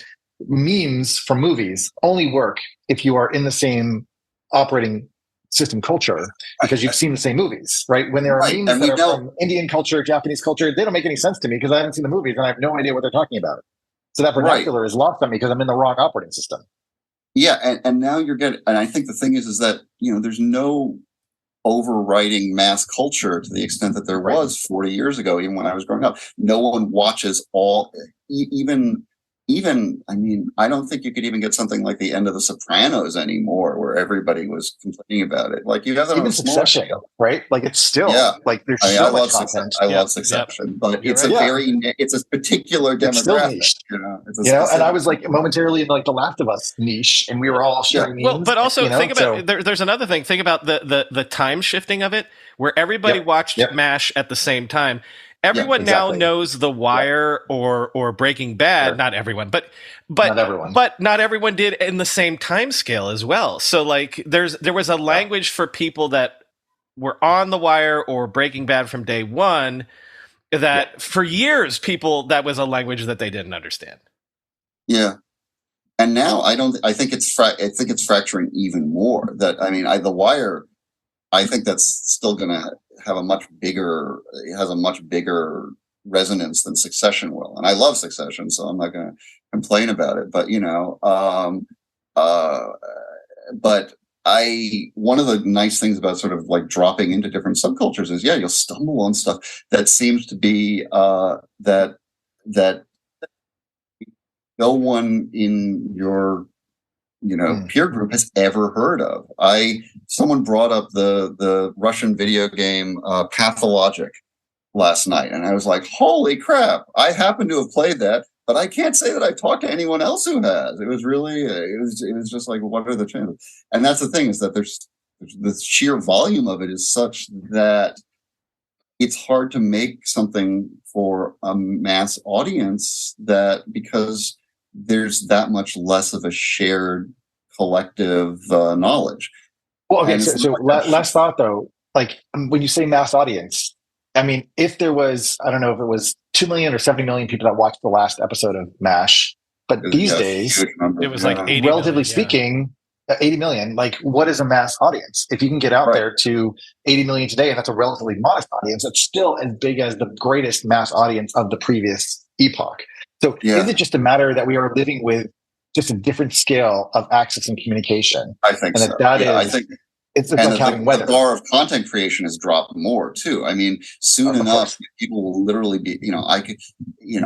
memes from movies only work if you are in the same operating system culture because you've seen the same movies, right? When there are memes that are from Indian culture, Japanese culture, they don't make any sense to me because I haven't seen the movies and I have no idea what they're talking about. So that vernacular is lost on me because I'm in the wrong operating system. Yeah, and now you're getting, and I think the thing is that there's no overriding mass culture to the extent that there was 40 years ago, even when I was growing up. No one watches even, I mean, I don't think you could even get something like the end of The Sopranos anymore, where everybody was complaining about it. Like you have that even Succession, right? Like it's still like there's so much content. I love Succession, but it's it's a particular demographic. It's still niche, and I was like momentarily in like the Last of Us niche, and we were all sharing memes. Well, but also think about there's another thing. Think about the time shifting of it, where everybody watched MASH at the same time. Everyone now knows The Wire or Breaking Bad. Sure. Not everyone, but not everyone. But not everyone did in the same time scale as well. So like there was a language for people that were on The Wire or Breaking Bad from day one that for years that was a language that they didn't understand. Yeah. And now I think it's fracturing even more. That The Wire, I think that's still going to have a much bigger resonance than Succession will. And I love Succession, so I'm not going to complain about it. But one of the nice things about sort of like dropping into different subcultures is you'll stumble on stuff that seems to be that no one in your peer group has ever heard of. Someone brought up the Russian video game Pathologic last night, and I was like, holy crap, I happen to have played that, but I can't say that I've talked to anyone else who has. It was really it was just like, what are the chances? And that's the thing, is that there's the sheer volume of it is such that it's hard to make something for a mass audience, that because there's that much less of a shared collective knowledge. Well, okay, so last thought though, like when you say mass audience, I mean, if there was, I don't know if it was 2 million or 70 million people that watched the last episode of MASH, but these days, it was like 80 relatively million, speaking, 80 million, like what is a mass audience? If you can get out Right. there to 80 million today, and that's a relatively modest audience, it's still as big as the greatest mass audience of the previous epoch. So is it just a matter that we are living with just a different scale of access and communication? I think and so. that Yeah, is, I think it's and like having weather. the bar of content creation has dropped more too. I mean, soon Of enough, course. people will literally be,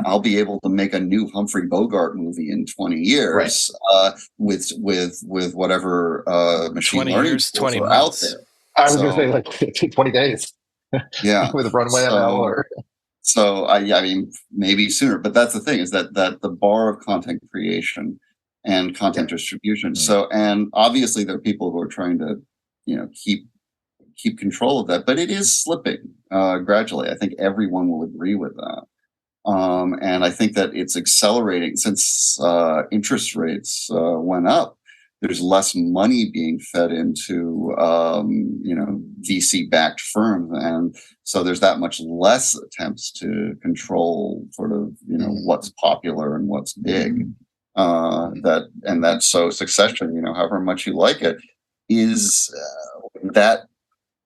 I'll be able to make a new Humphrey Bogart movie in 20 years with whatever machine 20 learning years, tools 20 are months. out there. I was going to say like 20 days. Yeah. With Runway ML or. So I mean, maybe sooner, but that's the thing, is that the bar of content creation and content distribution. So, and obviously there are people who are trying to, keep control of that, but it is slipping gradually. I think everyone will agree with that. And I think that it's accelerating since interest rates went up. There's less money being fed into, VC-backed firms, and so there's that much less attempts to control sort of, what's popular and what's big. So Succession, however much you like it, is that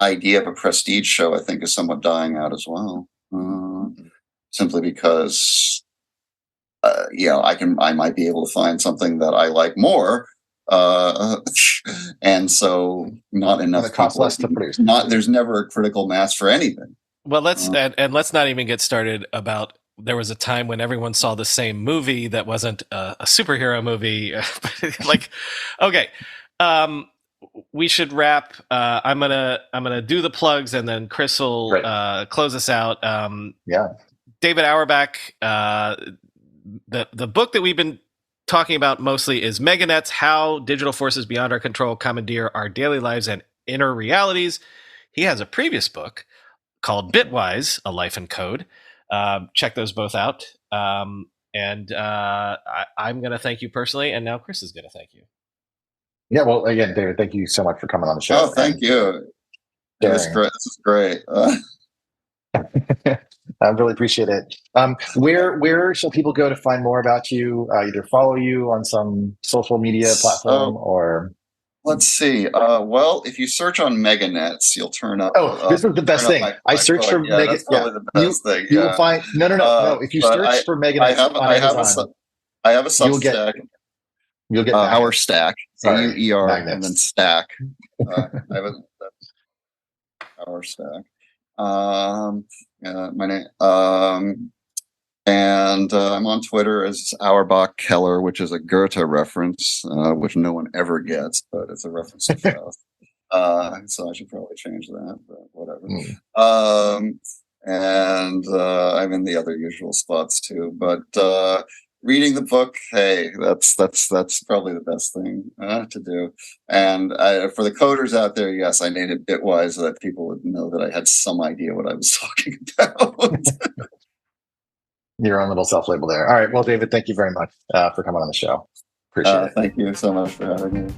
idea of a prestige show, I think, is somewhat dying out as well. Simply because, I might be able to find something that I like more. And so not enough costs less to produce. There's never a critical mass for anything. Well, let's not even get started about, there was a time when everyone saw the same movie that wasn't a superhero movie. Like, okay. We should wrap. I'm gonna do the plugs, and then Chris will close us out. David Auerbach. The book that we've been talking about mostly is Meganets: How Digital Forces Beyond Our Control Commandeer Our Daily Lives and Inner Realities. He has a previous book called Bitwise: A Life in Code. Check those both out. I'm going to thank you personally, and now Chris is going to thank you. Yeah, well, again, David, thank you so much for coming on the show. Oh, thank you. This is great. I really appreciate it. Where shall people go to find more about you? Either follow you on some social media platform or... Let's see. Well, if you search on Meganets, you'll turn up. Oh, this is the best thing. I searched for Meganets. That's probably the best thing. You will find... No. If you search for Meganets on Amazon... I have a Substack. You'll get Our Stack. AUER Magnets. And then Stack. I have Our Stack. My name. And I'm on Twitter as Auerbach Keller, which is a Goethe reference, which no one ever gets, but it's a reference to Faust. So I should probably change that, but whatever. And I'm in the other usual spots too. But reading the book, hey, that's probably the best thing to do. And for the coders out there, yes, I made it bitwise so that people would know that I had some idea what I was talking about. Your own little self-label there. All right. Well, David, thank you very much for coming on the show. Appreciate it. Thank you so much for having me.